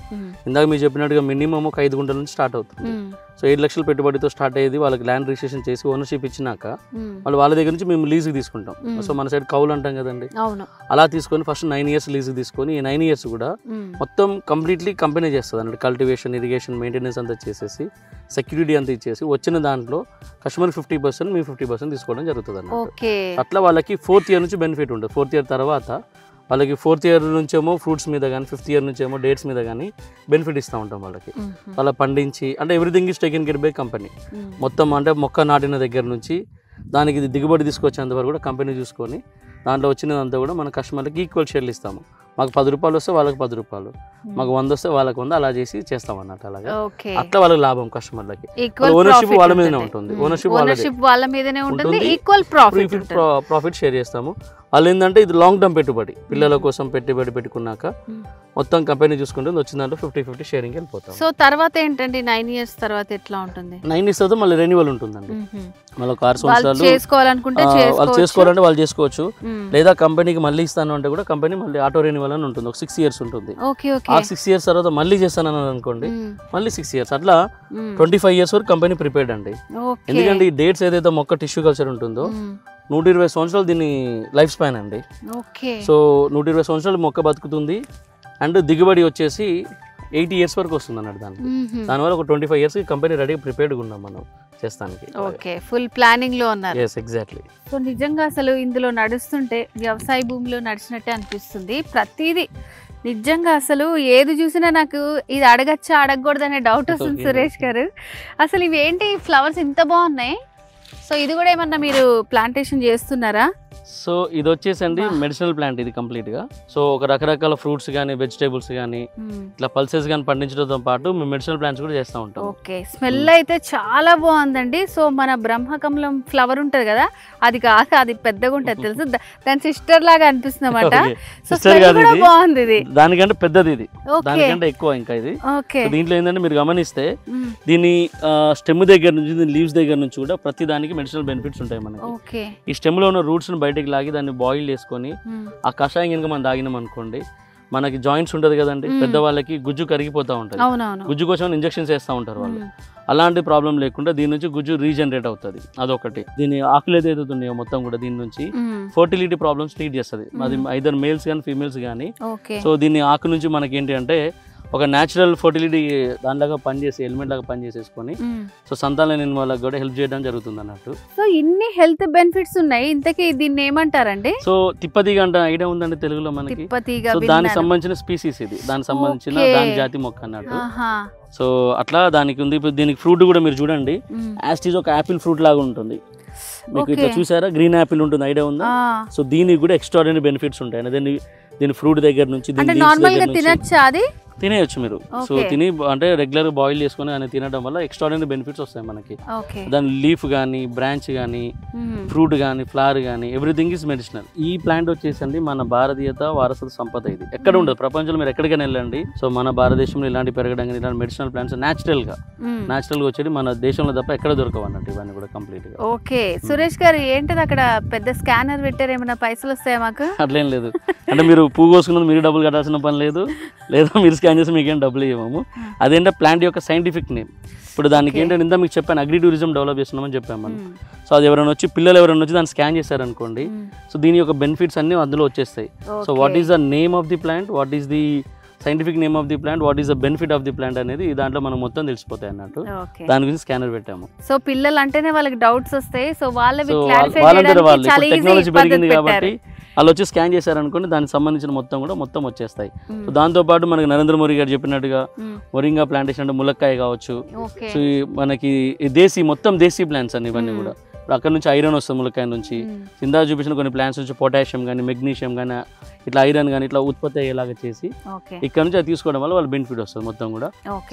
ఇందాక మీరు చెప్పినట్టుగా మినిమం ఒక 5 గుంటల నుంచి స్టార్ట్ అవుతుంది. సో 7 లక్షల పెట్టుబడితో స్టార్ట్ అయ్యేది. వాళ్ళకి ల్యాండ్ రిజిస్ట్రేషన్ చేసి ఓనర్షిప్ ఇచ్చినాక వాళ్ళ దగ్గర నుంచి మేము లీజుకి తీసుకుంటాం. సో మన సైడ్ కౌలు అంటాం కదండి, అలా తీసుకొని ఫస్ట్ 9 years లీజుకి తీసుకొని ఈ 9 years కూడా మొత్తం కంప్లీట్లీ కంపెనీ చేస్తుంది అన్నట్టు. కల్టివేషన్, ఇరిగేషన్, మెయింటెనెన్స్ అంతా చేసేసి సెక్యూరిటీ అంతా ఇచ్చేసి వచ్చిన దాంట్లో కస్టమర్ 50%, మేము 50% తీసుకోవడం జరుగుతుంది అన్నట్టు. అట్లా వాళ్ళకి 4th year నుంచి బెనిఫిట్ ఉంటుంది. 4th year తర్వాత వాళ్ళకి 4th year నుంచేమో ఫ్రూట్స్ మీద కానీ, 5th year నుంచేమో డేట్స్ మీద కానీ బెనిఫిట్ ఇస్తూ ఉంటాం వాళ్ళకి. వాళ్ళ పండించి అంటే everything is taken care bye company. మొత్తం అంటే మొక్క నాటిన దగ్గర నుంచి దానికి దిగుబడి తీసుకొచ్చేంత వరకు కూడా కంపెనీ చూసుకొని దాంట్లో వచ్చినదంతా కూడా మన కస్టమర్లకి ఈక్వల్ షేర్లు ఇస్తాము. మాకు 10 రూపాయలు వస్తే వాళ్ళకి 10 రూపాయలు, మాకు 100 వస్తే వాళ్ళకి 100, అలా చేసి చేస్తాం అన్నట్టు. అలాగే అట్లా వాళ్ళకి లాభం కస్టమర్లకి. ఓనర్షిప్ వాళ్ళ మీదనే ఉంటుంది, ఓనర్షిప్ వాళ్ళ మీదనే ఉంటుంది, ఈక్వల్ ప్రాఫిట్ షేర్ చేస్తాము. వాళ్ళు ఏంటంటే ఇది లాంగ్ టర్మ్ పెట్టుబడి, పిల్లల కోసం పెట్టుబడి పెట్టుకున్నాక మొత్తం కంపెనీ చూసుకుంటుంది. వచ్చిన దాంట్లో 50-50 షేరింగ్ వెళ్ళిపోతాం. సో తర్వాత ఏంటంటే 9 years తర్వాత ఎట్లా ఉంటుంది? 9 years తర్వాత మళ్ళీ రెన్యువల్ ఉంటుందండి. మళ్ళీ 6 సంవత్సరాలు చేసుకోవాలనుకుంటే వాళ్ళు చేసుకోవాలంటే వాళ్ళు చేసుకోవచ్చు, లేదా కంపెనీకి మళ్ళీ ఇస్తాను అంటే కూడా కంపెనీ మళ్ళీ ఆటో రెన్యువల్ అని ఉంటుంది. ఒక 6 years ఉంటుంది. ఆ 6 years తర్వాత మళ్ళీ చేస్తాను అనుకోండి, మళ్ళీ 6 years, అట్లా 25 years వరకు కంపెనీ ప్రిపేర్డ్ అండి. ఎందుకంటే ఈ డేట్స్ ఏదైతే మొక్క టిష్యూ కల్చర్ ఉంటుందో 120 సంవత్సరాలు దీని లైఫ్ స్పాన్ అండి. సో 120 సంవత్సరాలు మొక్క బతుకుతుంది. అండ్ దిగుబడి వచ్చేసి 80 years వరకు వస్తుంది అన్నట్టు. దానివల్ల ఒక 25 years కంపెనీ రెడీ ప్రిపేర్డ్గా ఉన్నాం మనం చేస్తానికి. ఓకే, ఫుల్ ప్లానింగ్ లో ఉన్నారు. yes exactly. సో నిజంగా అసలు ఇందులో నడుస్తుంటే వ్యవసాయ భూమిలో నడిచినట్టే అనిపిస్తుంది. ప్రతిదీ నిజంగా అసలు ఏది చూసినా నాకు ఇది అడగచ్చా అడగకూడదు అనే డౌట్ వస్తుంది. సురేష్ గారు, అసలు ఇవి ఏంటి ఫ్లవర్స్ ఇంత బాగున్నాయి? సో ఇది కూడా ఏమన్నా మీరు ప్లాంటేషన్ చేస్తున్నారా? సో ఇది వచ్చేసండి మెడిసినల్ ప్లాంట్ ఇది కంప్లీట్ గా. సో ఒక రకరకాల ఫ్రూట్స్ కానీ, వెజిటేబుల్స్ కానీ, ఇట్లా పల్సెస్ కానీ పండించడంతో పాటు మేము మెడిసినల్ ప్లాంట్స్ కూడా చేస్తూ ఉంటాం. ఓకే, స్మెల్ అయితే చాలా బాగుందండి. సో మన బ్రహ్మకమలం ఫ్లవర్ ఉంటది కదా, అది కాదు, అది పెద్దగా ఉంటది తెలుసు, దాని సిస్టర్ లాగా అనిపిస్తుంది అన్నమాట. సో స్మెల్ కూడా బాగుంది. ఇది దానికంటే పెద్దది, ఇది దానికంటే ఎక్కువ ఇంకా ఇది. దీంట్లో ఏంటంటే మీరు గమనిస్తే దీని స్టెమ్ దగ్గర నుంచి, దీని లీవ్స్ దగ్గర నుంచి కూడా ప్రతి దానికి మెడిసినల్ బెనిఫిట్స్ ఉంటాయి మనకి. ఈ స్టెమ్ లో ఉన్న రూట్స్ బయటకు లాగి దాన్ని బాయిల్ చేసుకొని ఆ కషాయం కనుక మనం తాగినాం అనుకోండి, మనకి జాయింట్స్ ఉంటది కదండి, పెద్దవాళ్ళకి గుజ్జు కరిగిపోతూ ఉంటుంది. గుజ్జు కోసం ఇంజెక్షన్స్ వేస్తూ ఉంటారు వాళ్ళు. అలాంటి ప్రాబ్లం లేకుండా దీని నుంచి గుజ్జు రీజనరేట్ అవుతుంది. అదొకటి. దీని ఆకులు ఏదైతే ఉన్నాయో మొత్తం కూడా దీని నుంచి ఫర్టిలిటీ ప్రాబ్లమ్స్ ట్రీట్ చేస్తుంది. అది ఐదర్ మేల్స్ కానీ ఫీమేల్స్ కానీ. సో దీన్ని ఆకు నుంచి మనకి ఏంటి అంటే ఒక న్యాచురల్ ఫర్టిలిటీ దానిలాగా పనిచేసి, ఎలిమెంట్ లాగా పనిచేసేసుకొని సో సంతానం లేని వాళ్ళకి కూడా హెల్ప్ చేయడం జరుగుతుంది అన్నట్టు. సో ఇన్ని హెల్త్ బెనిఫిట్స్ ఉన్నాయి. ఇంతకీ దీన్ని ఏమంటారండి? సో తిప్పతీగ అంటే ఐడియా ఉందండి తెలుగులో మనకి. సో దానికి సంబంధించిన స్పీసీస్ ఇది, దానికి సంబంధించిన దాని జాతి మొక్క అన్నట్టు. సో అట్లా దానికి ఉంది. ఇప్పుడు దీనికి ఫ్రూట్ కూడా మీరు చూడండి, యాస్టీజ్ ఒక యాపిల్ ఫ్రూట్ లాగా ఉంటుంది. మీకు ఇట్లా చూసారా, గ్రీన్ యాపిల్ ఉంటుంది, ఐడియా ఉందా? సో దీనికి కూడా ఎక్స్ట్రాడినరీ బెనిఫిట్స్ ఉంటాయి. దీని ఫ్రూట్ దగ్గర నుంచి తినేయచ్చు మీరు. So Okay. తిని అంటే రెగ్యులర్ బాయిల్ చేసుకొని అని తినడం వల్ల ఎక్స్ట్రాడినరీ బెనిఫిట్స్ వస్తాయి మనకి. ఓకే. దాని లీఫ్ కానీ, బ్రాంచ్ కానీ, ఫ్రూట్ కానీ, ఫ్లవర్ కానీ ఎవ్రీథింగ్ ఈజ్ మెడిసినల్. ఈ ప్లాంట్ వచ్చేసండి మన భారతీయత వారసత్వ సంపద. ఇది ఎక్కడ ఉండదు ప్రపంచంలో, మీరు ఎక్కడికైనా వెళ్ళండి. సో మన భారతదేశంలో ఇలాంటి పెరగడం కానీ ఇలాంటి మెడిసినల్ ప్లాంట్స్ న్యాచురల్ గా వచ్చేది మన దేశంలో తప్ప ఎక్కడ దొరకవు అన్నట్టు ఇవన్నీ కూడా కంప్లీట్ గా. ఓకే. సురేష్ గారు ఏంటిది అక్కడ పెద్ద స్కానర్ పెట్టారు, ఏమైనా పైసలు వస్తాయా మాకు? అట్లేం లేదు. అంటే మీరు పువ్వు కోసుకున్నది మీరు డబ్బులు కట్టాల్సిన పని లేదు, లేదా మీరు స్కాన్ చేసి మీకేం డబ్బులు ఇవ్వము. అదేంటే ప్లాంట్ యొక్క సైంటిఫిక్ నేమ్. ఇప్పుడు దానికి ఏంటంటే ఇంత మీకు చెప్పాను, అగ్రి టూరిజం డెవలప్ చేస్తున్నామని చెప్పాము మనం. సో అది ఎవరైనా వచ్చి పిల్లలు ఎవరైనా వచ్చి దాన్ని స్కాన్ చేశారనుకోండి, సో దీని యొక్క బెనిఫిట్స్ అన్ని అందులో వచ్చేస్తాయి. So what is the name of the plant, what is the scientific name of the plant, what is the benefit of the plant అనేది దాంట్లో మనం మొత్తం తెలిసిపోతాయి అన్నట్టు. దాని గురించి స్కానర్ పెట్టాము. సో పిల్లలు అంటేనే వాళ్ళకి డౌట్స్ వస్తాయి. సో వాళ్ళవి సో క్లారిఫై వాళ్ళందరూ చేయడానికి వాళ్ళు చాలా ఈజీ టెక్నాలజీ పద్ధతి పెరిగింది పెట్టారు. కాబట్టి వాళ్ళు వచ్చి స్కాన్ చేశారనుకోండి, దానికి సంబంధించిన మొత్తం వచ్చేస్తాయి. సో దాంతోపాటు మనకి నరేంద్ర మోడీ గారు చెప్పినట్టుగా మొరింగా ప్లాంటేషన్ అంటే ములక్కాయ కావచ్చు. ఓకే. సో మనకి మొత్తం దేశీ ప్లాంట్స్ అన్ని ఇవన్నీ కూడా. ఇప్పుడు అక్కడ నుంచి ఐరన్ వస్తుంది ములక్కాయ నుంచి. కింద చూపించిన కొన్ని ప్లాంట్స్ నుంచి పొటాషియం కానీ, మెగ్నీషియం కానీ, ఇట్లా ఐరన్ కానీ ఇట్లా ఉత్పత్తి అయ్యేలాగా చేసి ఇక్కడ నుంచి అది తీసుకోవడం వల్ల వాళ్ళ బెనిఫిట్ వస్తుంది మొత్తం కూడా.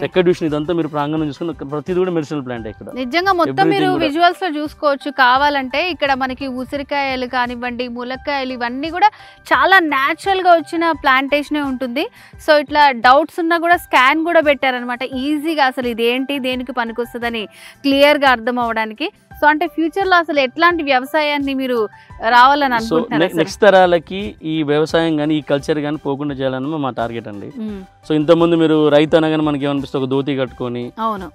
ఎక్కడ చూసిన ఇదంతా మీరు ప్రాంగణం చూసుకుని ప్రతిది కూడా మెడిసినల్ ప్లాంట్ ఇక్కడ. నిజంగా మొత్తం మీరు విజువల్స్ లో చూసుకోవచ్చు. కావాలంటే ఇక్కడ మనకి ఉసిరికాయలు కానివ్వండి, ములక్కాయలు, ఇవన్నీ కూడా చాలా న్యాచురల్ గా వచ్చిన ప్లాంటేషనే ఉంటుంది. సో ఇట్లా డౌట్స్ ఉన్నా కూడా స్కాన్ కూడా పెట్టారనమాట ఈజీగా. అసలు ఇదేంటి, దేనికి పనికొస్తుందని క్లియర్ గా అర్థం అవ్వడానికి. సో అంటే ఫ్యూచర్ లో అసలు ఎట్లాంటి వ్యవసాయాన్ని మీరు రావాలని అనుకుంటున్నారు? నెక్స్ట్ తరాలకి ఈ వ్యవసాయం కానీ ఈ కల్చర్ కానీ పోకుండా చేయాలని మా టార్గెట్ అండి. సో ఇంతకుముందు మీరు రైతు అనగానే మనకి ఏమనిపిస్తుంది, ఒక ధోతి కట్టుకొని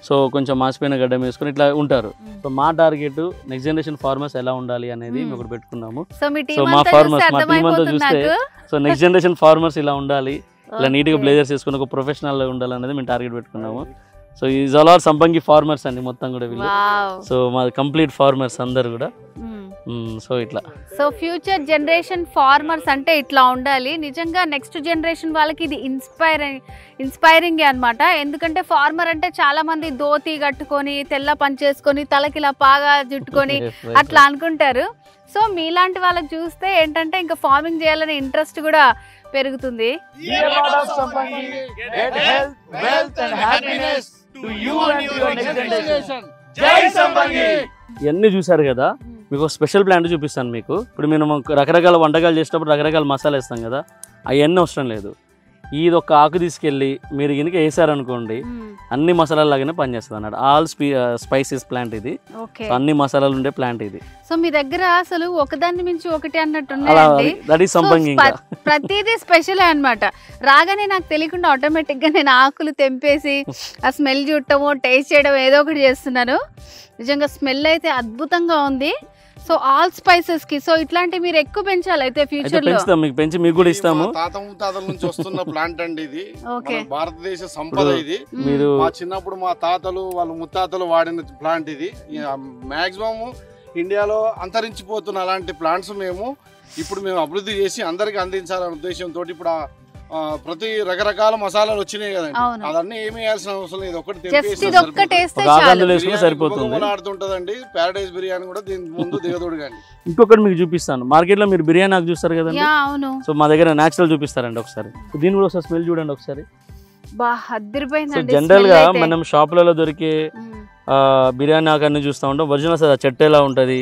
సో కొంచెం మాసిపోయిన గడ్డం వేసుకొని ఇట్లా ఉంటారు. సో మా టార్గెట్ నెక్స్ట్ జనరేషన్ ఫార్మర్స్ ఎలా ఉండాలి అనేది ఒకటి పెట్టుకున్నాము. సో మా ఫార్మర్స్, మా టీం అంతా చూస్తే సో నెక్స్ట్ జనరేషన్ ఫార్మర్స్ ఇలా ఉండాలి, ఇలా నీట్ గా బ్లేజర్స్ వేసుకుని ఒక ప్రొఫెషనల్ ఉండాలనేది మేము టార్గెట్ పెట్టుకున్నాము. సో ఈజ్ ఆల్ ఆర్ సంపంగి ఫార్మర్స్ అండి మొత్తం కూడా వీళ్ళు. సో మా కంప్లీట్ ఫార్మర్స్ అందరు కూడా. సో ఇట్లా ఫ్యూచర్ జనరేషన్ ఫార్మర్స్ అంటే ఇట్లా ఉండాలి. నిజంగా నెక్స్ట్ జనరేషన్ వాళ్ళకి ఇది ఇన్స్పైరింగ్ అన్నమాట. ఎందుకంటే ఫార్మర్ అంటే చాలా మంది ధోతి కట్టుకొని, తెల్ల పంచేసుకొని, తలకి ఇలా పాగా జుట్టుకొని అట్లా అనుకుంటారు. సో మీలాంటి వాళ్ళకి చూస్తే ఏంటంటే ఇంకా ఫార్మింగ్ చేయాలనే ఇంట్రెస్ట్ కూడా పెరుగుతుంది. ఇవన్నీ చూసారు కదా, మీకు స్పెషల్ ప్లాంట్ చూపిస్తాను మీకు. ఇప్పుడు మేము రకరకాల వంటకాలు చేసేటప్పుడు రకరకాల మసాలా వేస్తాం కదా, అవన్నీ అవసరం లేదు. ఇది ఒక ఆకు తీసుకెళ్ళి మీరు కనుక వేసారనుకోండి, అన్ని మసాలాలు లాగానే పనిచేస్తుంది అన్నట్టు. ఆల్ స్పైసెస్ ప్లాంట్ ఇది, అన్ని మసాలాలు ఉండే ప్లాంట్ ఇది. సో మీ దగ్గర అసలు ఒకదాన్ని మించి ఒకటి అన్నట్టు ప్రతిదీ స్పెషల్ అన్నమాట. రాగానే నాకు తెలియకుండా ఆటోమేటిక్ గా నేను ఆకులు తెంపేసి ఆ స్మెల్ చూడటమో టేస్ట్ చేయడం ఏదో ఒకటి చేస్తున్నాను. నిజంగా స్మెల్ అయితే అద్భుతంగా ఉంది. సో ఆల్ స్పైసెస్ కి సో ఇట్లాంటి మీరు ఎక్కువ పెంచాలి అయితే ఫ్యూచర్ లో. మీకు పెంచి మీకు కూడా ఇస్తాము. తాత ముత్తాతల నుంచి వస్తున్న ప్లాంట్ అండి ఇది. భారతదేశ సంపద ఇది. మీరు మా చిన్నప్పుడు మా తాతలు వాళ్ళ ముత్తాతలు వాడిన ప్లాంట్ ఇది. మాక్సిమం ఇండియాలో అంతరించిపోతున్న అలాంటి ప్లాంట్స్ మేము అభివృద్ధి చేసి అందరికి అందించాలనే ఉద్దేశంతో ఇప్పుడు ప్రతి రకరకాల మసాలాలు వచ్చినాయి కదండి, అదన్నీ ఏమి వేయాల్సిన అవసరం లేదు. ఆడుతుంటదండి. ప్యారడైజ్ బిర్యానీ కూడా దీని ముందు దిగదోడు కానీ. ఇంకొకటి మీకు చూపిస్తాను. మార్కెట్ లో మీరు బిర్యానీ నాకు చూస్తారు కదండి, సో మా దగ్గర నేచురల్ చూపిస్తారండి ఒకసారి. దీని కూడా ఒకసారి స్మెల్ చూడండి ఒకసారి. జనరల్ గా మనం షాపులలో దొరికే బిర్యానీ ఆకాన్ని చూస్తూ ఉంటాం. ఒరిజినల్ చెట్టు ఎలా ఉంటది,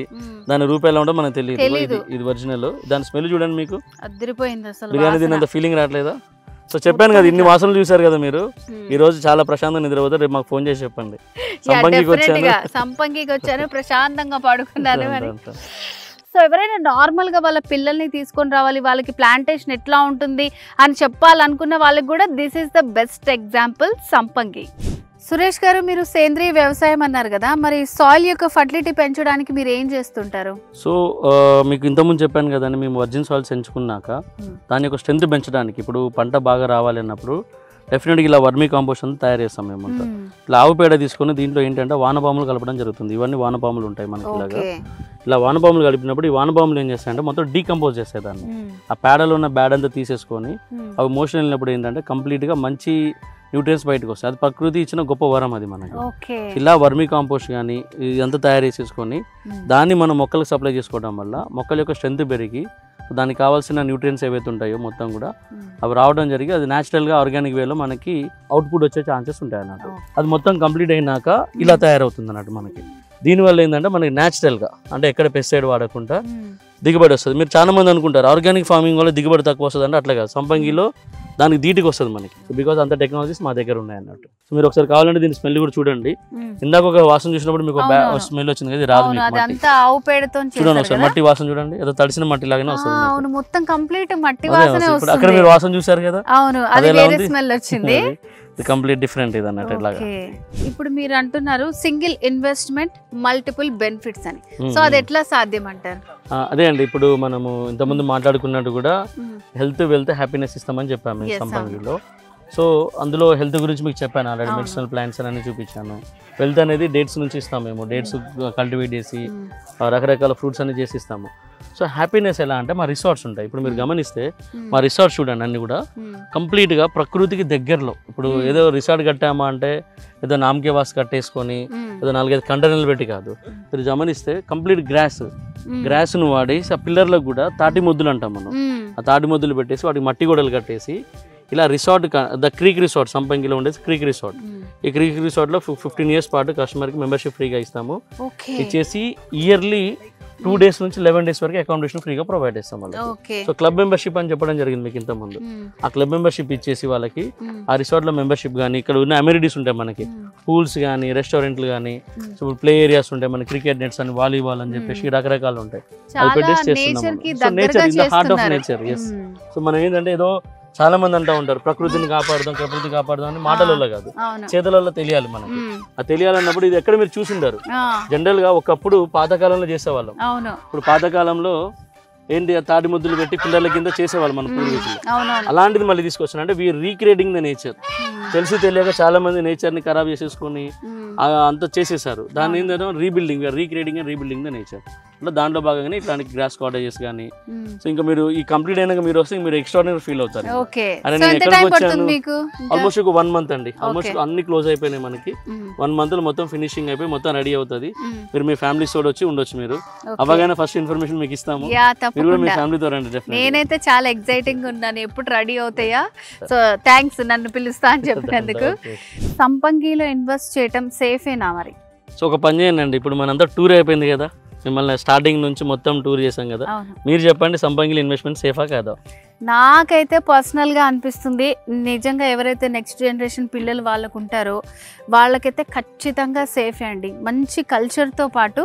దాని రూపం ఎలా ఉంటుందో మనకు తెలియదు. ఇది ఒరిజినల్. దాని స్మెల్ చూడండి, మీకు బిర్యానీ తిన్నంత ఫీలింగ్ రావట్లేదా? సో చెప్పాను కదా, ఇన్ని వాసనలు చూసారు కదా మీరు. ఈ రోజు చాలా ప్రశాంతంగా నిద్రపోతారు. రేపు మాకు ఫోన్ చేసి చెప్పండి, సంపంగికి వచ్చాను ప్రశాంతంగా పడుకున్నాను అని. సో ఎవరైనా నార్మల్గా వాళ్ళ పిల్లల్ని తీసుకొని రావాలి, వాళ్ళకి ప్లాంటేషన్ ఎట్లా ఉంటుంది అని చెప్పాలనుకున్న వాళ్ళకి కూడా this is the best example సంపంగి. సురేష్ గారు, మీరు సేంద్రీయ వ్యవసాయం అన్నారు కదా, మరి సాయిల్ యొక్క ఫర్టిలిటీ పెంచడానికి మీరు ఏం చేస్తుంటారు? సో మీకు ఇంతకుముందు చెప్పాను కదండి, మేము వర్జిన్ సాయిల్స్ ఎంచుకున్నాక దాని యొక్క స్ట్రెంత్ పెంచడానికి, ఇప్పుడు పంట బాగా రావాలి అన్నప్పుడు డెఫినెట్గా ఇలా వర్మీ కాంపోస్ట్ అంతా తయారు చేస్తాం మేమంతా. ఇలా ఆవు పేడ తీసుకొని దీంట్లో ఏంటంటే వానపాములు కలపడం జరుగుతుంది. ఇవన్నీ వానపాములు ఉంటాయి మనకి. ఇలా వానపాములు కలిపినప్పుడు ఈ వానపాములు ఏం చేస్తాయంటే మొత్తం డీకంపోజ్ చేస్తాయి దాన్ని. ఆ పేడలో ఉన్న బ్యాడ్ అంతా తీసేసుకొని అవి మోషన్ వెళ్ళినప్పుడు ఏంటంటే కంప్లీట్గా మంచి న్యూట్రియన్స్ బయటకు వస్తాయి. అది ప్రకృతి ఇచ్చిన గొప్ప వరం అది మనకి. ఇలా వర్మీ కాంపోస్ట్ కానీ ఇదంతా తయారు చేసేసుకొని దాన్ని మనం మొక్కలకు సప్లై చేసుకోవడం వల్ల మొక్కల యొక్క స్ట్రెంత్ పెరిగి దానికి కావాల్సిన న్యూట్రియన్స్ ఏవైతే ఉంటాయో మొత్తం కూడా అవి రావడం జరిగి అది న్యాచురల్గా ఆర్గానిక్ వేలో మనకి అవుట్పుట్ వచ్చే ఛాన్సెస్ ఉంటాయి అన్నట్టు. అది మొత్తం కంప్లీట్ అయినాక ఇలా తయారవుతుంది అన్నట్టు మనకి. దీనివల్ల ఏంటంటే మనకి న్యాచురల్గా అంటే ఎక్కడ పెస్టిసైడ్ వాడకుండా దిగుబడి వస్తుంది. మీరు చాలా మంది అనుకుంటారు ఆర్గానిక్ ఫార్మింగ్ వల్ల దిగుబడి తక్కువ వస్తుంది అంటే అట్లా కాదు. సంపంగిలో దానికి ధీటుగా వస్తుంది మనకి, బికాజ్ అంత టెక్నాలజీస్ మా దగ్గర ఉన్నాయి అన్నట్టు. సో మీరు ఒకసారి కావాలంటే దీని స్మెల్ కూడా చూడండి. ఇందాక ఒక వాసన చూసినప్పుడు మీకు స్మెల్ వచ్చింది కదా, రాదు చూడండి ఒకసారి. మట్టి వాసన చూడండి, ఏదో తడిసిన మట్టి లాగానే వస్తుంది మొత్తం కంప్లీట్ మట్టి వాసన. అక్కడ మీరు వాసన చూసారు కదా, అది వేరే స్మెల్ వచ్చింది. కంప్లీట్ డిఫరెంట్ ఇది అన్నట్టు. ఇలాగా ఇప్పుడు మీరు అంటున్నారు సింగిల్ ఇన్వెస్ట్మెంట్ మల్టిపుల్ బెనిఫిట్స్ అని, సో అది ఎట్లా సాధ్యం అంటారు? అదే అండి, ఇప్పుడు మనము ఇంతకుముందు మాట్లాడుకున్నట్టు కూడా హెల్త్ వెల్త్ హ్యాపీనెస్ ఇస్తామని చెప్పాము సంపంగిలో. సో అందులో హెల్త్ గురించి మీకు చెప్పాను ఆల్రెడీ, మెడిసినల్ ప్లాంట్స్ అని చూపించాను. వెల్త్ అనేది డేట్స్ నుంచి ఇస్తాం మేము, డేట్స్ కల్టివేట్ చేసి రకరకాల ఫ్రూట్స్ అన్ని చేసి ఇస్తాము. సో హ్యాపీనెస్ ఎలా అంటే మా రిసార్ట్స్ ఉంటాయి. ఇప్పుడు మీరు గమనిస్తే మా రిసార్ట్స్ చూడండి అన్ని కూడా కంప్లీట్గా ప్రకృతికి దగ్గరలో. ఇప్పుడు ఏదో రిసార్ట్ కట్టామా అంటే ఏదో నామకే వాస్ కట్టేసుకొని ఏదో 4-5 కంటైనర్లు పెట్టి కాదు. మీరు గమనిస్తే కంప్లీట్ గ్రాస్ను వాడేసి ఆ పిల్లర్లకు కూడా తాటి ముద్దులు అంటాం మనం. ఆ తాటి ముద్దులు పెట్టేసి వాటికి మట్టి గోడలు కట్టేసి ఇలా రిసార్ట్, ద క్రీక్ రిసార్ట్ సంపంగిలో ఉండేది క్రీక్ రిసార్ట్. ఈ క్రీక్ రిసార్ట్లో 15 years పాటు కస్టమర్కి మెంబర్షిప్ ఫ్రీగా ఇస్తాము. ఇచ్చేసి ఇయర్లీ 2 days నుంచి 11 days వరకు అకామిడేషన్ ఫ్రీగా ప్రొవైడ్ చేస్తాం వాళ్ళకి. సో క్లబ్ మెంబర్షిప్ అని చెప్పడం జరిగింది మీకు ఇంతకుముందు. ఆ క్లబ్ మెంబర్షిప్ ఇచ్చేసి వాళ్ళకి ఆ రిసార్ట్లో మెంబర్షిప్ కానీ, ఇక్కడ ఉన్న అమ్యూనిటీస్ ఉంటాయి మనకి, పూల్స్ కానీ, రెస్టారెంట్లు కానీ, సో ప్లే ఏరియాస్ ఉంటాయి మనకి, క్రికెట్ నెట్స్ అని, వాలీబాల్ అని చెప్పేసి రకరకాలు ఉంటాయి. అది పెట్టేసి చేస్తున్నాం. So nature in the heart of nature. Yes. So మనం ఏంటంటే ఏదో చాలా మంది అంటూ ఉంటారు ప్రకృతిని కాపాడుదాం ప్రకృతి కాపాడుదాం అని, మాటలలో కాదు చేతులలో తెలియాలి మనకి. ఆ తెలియాలన్నప్పుడు ఇది ఎక్కడ మీరు చూసిండారు, జనరల్ గా ఒకప్పుడు పాతకాలంలో చేసేవాళ్ళం. ఇప్పుడు పాతకాలంలో ఏంటి తాటి ముద్దులు పెట్టి పిల్లల కింద చేసేవాళ్ళు మన పూర్వీకులు. అలాంటిది మళ్ళీ తీసుకొచ్చాను అంటే వీఆర్ రీక్రియేటింగ్ ద నేచర్. తెలిసి తెలియక చాలా మంది నేచర్ ని ఖరాబ్ చేసేసుకొని అంతా చేసేసారు. దాన్ని ఏంటంటే rebuilding, we are recreating and rebuilding the nature. అంటే దాంట్లో భాగంగానే ఇట్లాంటి గ్రాస్ కాటేజెస్ కానీ. సో ఇంకా మీరు ఈ కంప్లీట్ అయినాక మీరు వస్తే మీరు ఎక్స్ట్రాడినరీ ఫీల్ అవుతారు. అరే నేను ఎక్కడికి వచ్చాను, ఆల్మోస్ట్ ఒక 1 month అండి. ఆల్మోస్ట్ అన్ని క్లోజ్ అయిపోయినాయి మనకి. 1 month లో మొత్తం ఫినిషింగ్ అయిపోయి మొత్తం రెడీ అవుతుంది. మీరు మీ ఫ్యామిలీస్ తోడు వచ్చి ఉండొచ్చు. మీరు అవగానే ఫస్ట్ ఇన్ఫర్మేషన్ మీకు ఇస్తాము, మీరు కూడా మీ ఫ్యామిలీతో రండి. నేనైతే చాలా ఎక్సైటింగ్ ఉన్నాను, ఎప్పుడు రెడీ అవుతాయా. సో థ్యాంక్స్ నన్ను పిలుస్తా అని చెప్పినందుకు. సంపంగిలో ఇన్వెస్ట్ చేయటం సేఫేనా మరి? సో ఒక పని చేయండి, ఇప్పుడు మనంతా టూర్ అయిపోయింది కదా, మిమ్మల్ని స్టార్టింగ్ నుంచి మొత్తం టూర్ చేసాం కదా, మీరు చెప్పండి సంపంగిలో ఇన్వెస్ట్మెంట్ సేఫా కాదా? నాకైతే పర్సనల్గా అనిపిస్తుంది నిజంగా ఎవరైతే నెక్స్ట్ జనరేషన్ పిల్లలు వాళ్ళకు ఉంటారో వాళ్ళకైతే ఖచ్చితంగా సేఫే అండి. మంచి కల్చర్తో పాటు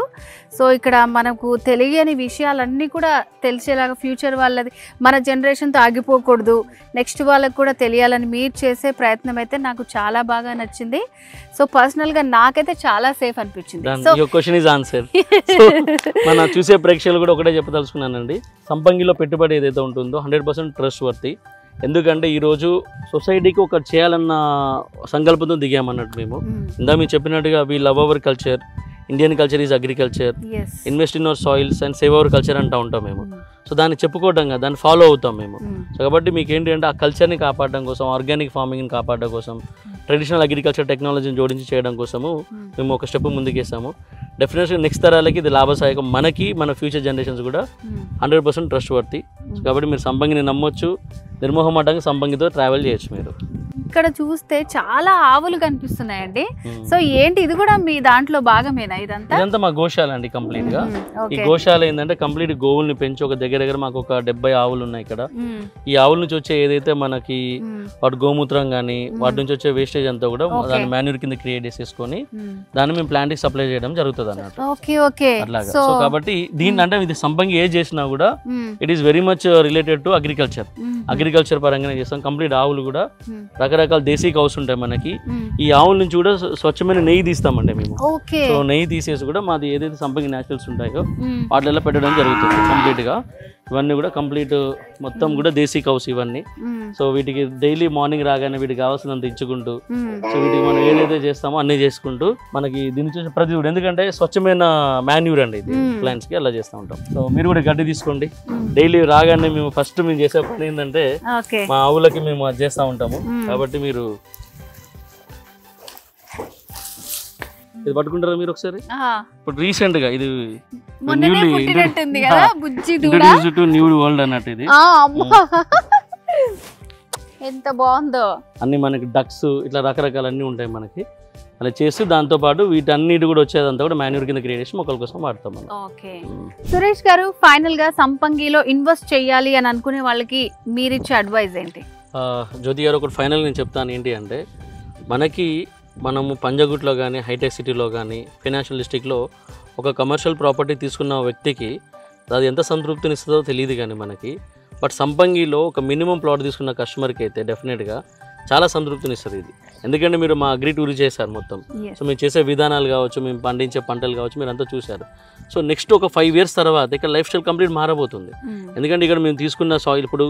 సో ఇక్కడ మనకు తెలియని విషయాలన్నీ కూడా తెలిసేలాగా ఫ్యూచర్ వాళ్ళది మన జనరేషన్తో ఆగిపోకూడదు, నెక్స్ట్ వాళ్ళకు కూడా తెలియాలని మీరు చేసే ప్రయత్నం అయితే నాకు చాలా బాగా నచ్చింది. సో పర్సనల్గా నాకైతే చాలా సేఫ్ అనిపించింది. మన చూసే ప్రేక్షకులు కూడా ఒకటే చెప్పదలుచుకున్నానండి, సంపంగిలో పెట్టుబడి ఏదైతే ఉంటుందో 100% ట్రస్ట్ వర్తి. ఎందుకంటే ఈరోజు సొసైటీకి ఒకటి చేయాలన్న సంకల్పంతో దిగామన్నట్టు మేము. ఇందా మీరు చెప్పినట్టుగా we love our culture, Indian culture is agriculture, invest in our soils and save our culture అంటూ ఉంటాం మేము. సో దాన్ని చెప్పుకోవడంగా దాన్ని ఫాలో అవుతాం మేము. సో కాబట్టి మీకు ఏంటి అంటే ఆ కల్చర్ని కాపాడడం కోసం, ఆర్గానిక్ ఫార్మింగ్ని కాపాడడం కోసం, ట్రెడిషనల్ అగ్రికల్చర్ టెక్నాలజీని జోడించి చేయడం కోసము మేము ఒక స్టెప్ ముందుకేసాము. డెఫినెట్గా నెక్స్ట్ తరాలకి ఇది లాభసాయకం, మనకి మన ఫ్యూచర్ జనరేషన్స్ కూడా 100% ట్రస్ట్ వర్తి. కాబట్టి మీరు సంపంగిని నమ్మొచ్చు, నిర్మోహమాటంగా సంపంగితో ట్రావెల్ చేయొచ్చు. మీరు ఇక్కడ చూస్తే చాలా ఆవులు కనిపిస్తున్నాయండి. సో ఏంటి ఇది కూడా మీ దాంట్లో భాగమేనా? ఇదంతా మా గోశాల అండి కంప్లీట్ గా. ఈ గోశాల ఏంటంటే కంప్లీట్ గోవుల్ని పెంచి ఒక దగ్గర మాకు ఒక 70 ఆవులు ఉన్నాయి ఇక్కడ. ఈ ఆవుల నుంచి వచ్చే ఏదైతే మనకి వాటి గోమూత్రం గానీ వాటి నుంచి వచ్చే వేస్టేజ్ అంతా కూడా దాన్ని మాన్యూర్ కింద క్రియేట్ చేసేసుకొని దాన్ని మేము ప్లాంట్ కి సప్లై చేయడం జరుగుతుంది అన్నట్టు. అట్లాగా. సో కాబట్టి దీన్ని అంటే ఇది సంపంగి ఏ చేసినా కూడా it is very much related to agriculture పరంగానే చేస్తాం. కంప్లీట్ ఆవులు కూడా రకరకాల దేశీ కౌస్ ఉంటాయి మనకి. ఈ ఆవుల నుంచి కూడా స్వచ్ఛమైన నెయ్యి తీస్తామండి మేము. సో నెయ్యి తీసేసి కూడా మాది ఏదైతే సంపంగి న్యాచురల్స్ ఉంటాయో వాటిలో పెట్టడం జరుగుతుంది కంప్లీట్ గా. ఇవన్నీ కూడా కంప్లీట్ మొత్తం కూడా దేశీ కౌస్ ఇవన్నీ. సో వీటికి డైలీ మార్నింగ్ రాగానే వీటికి కావాల్సినంత ఇచ్చుకుంటూ, సో వీటికి మనం ఏదైతే చేస్తామో అన్ని చేసుకుంటూ మనకి దీన్ని చూసి ప్రతి ఎందుకంటే స్వచ్ఛమైన మాన్యూర్ అండి ఇది ప్లాంట్స్ కి, అలా చేస్తూ ఉంటాం. సో మీరు కూడా గడ్డి తీసుకోండి. డైలీ రాగానే మేము ఫస్ట్ మేము చేసే పని ఏంటంటే మా ఆవులకి మేము అది చేస్తూ ఉంటాము. కాబట్టి మీరు ఇది పట్టుకుంటారా మీరు ఒకసారి? ఆ, ఇప్పుడు రీసెంట్ గా ఇది మొన్ననే newly పుట్టినట్టుంది కదా బుజ్జి దూడ. introduced to new world అన్నట్టు ఇది. ఆ, అమ్మా ఎంత బాగుందో. అన్ని మనకి డక్స్ ఇట్లా రకరకాల అన్ని ఉంటాయి మనకి. అలా చేసి దాంతో పాటు వీటన్నిటి కూడా వచ్చేదంతా కూడా మాన్యూర్ కింద క్రియేట్ చేసి మొక్కల కోసం వాడతాం మనం. ఓకే సురేష్ గారు, ఫైనల్ గా సంపంగిలో ఇన్వెస్ట్ చేయాలి అని అనుకునే వాళ్ళకి మీరిచ్చే అడ్వైజ్ ఏంటి? జ్యోతి గారు ఒకటి ఫైనల్ నేను చెప్తాను ఏంటి అంటే, మనము పంజగుట్లో కానీ హైటెక్ సిటీలో కానీ ఫైనాన్షియల్ డిస్ట్రిక్ట్లో ఒక కమర్షియల్ ప్రాపర్టీ తీసుకున్న వ్యక్తికి అది ఎంత సంతృప్తిని ఇస్తుందో తెలియదు కానీ మనకి, బట్ సంపంగిలో ఒక మినిమం ప్లాట్ తీసుకున్న కస్టమర్కి అయితే డెఫినెట్గా చాలా సంతృప్తిని ఇస్తుంది ఇది. ఎందుకంటే మీరు మా అగ్రి టూర్ చేశారు మొత్తం. సో మేము చేసే విధానాలు కావచ్చు, మేము పండించే పంటలు కావచ్చు, మీరు అంతా చూశారు. సో నెక్స్ట్ ఒక 5 years తర్వాత ఇక్కడ లైఫ్ స్టైల్ కంప్లీట్ మారబోతుంది. ఎందుకంటే ఇక్కడ మేము తీసుకున్న సాయిల్ ఇప్పుడు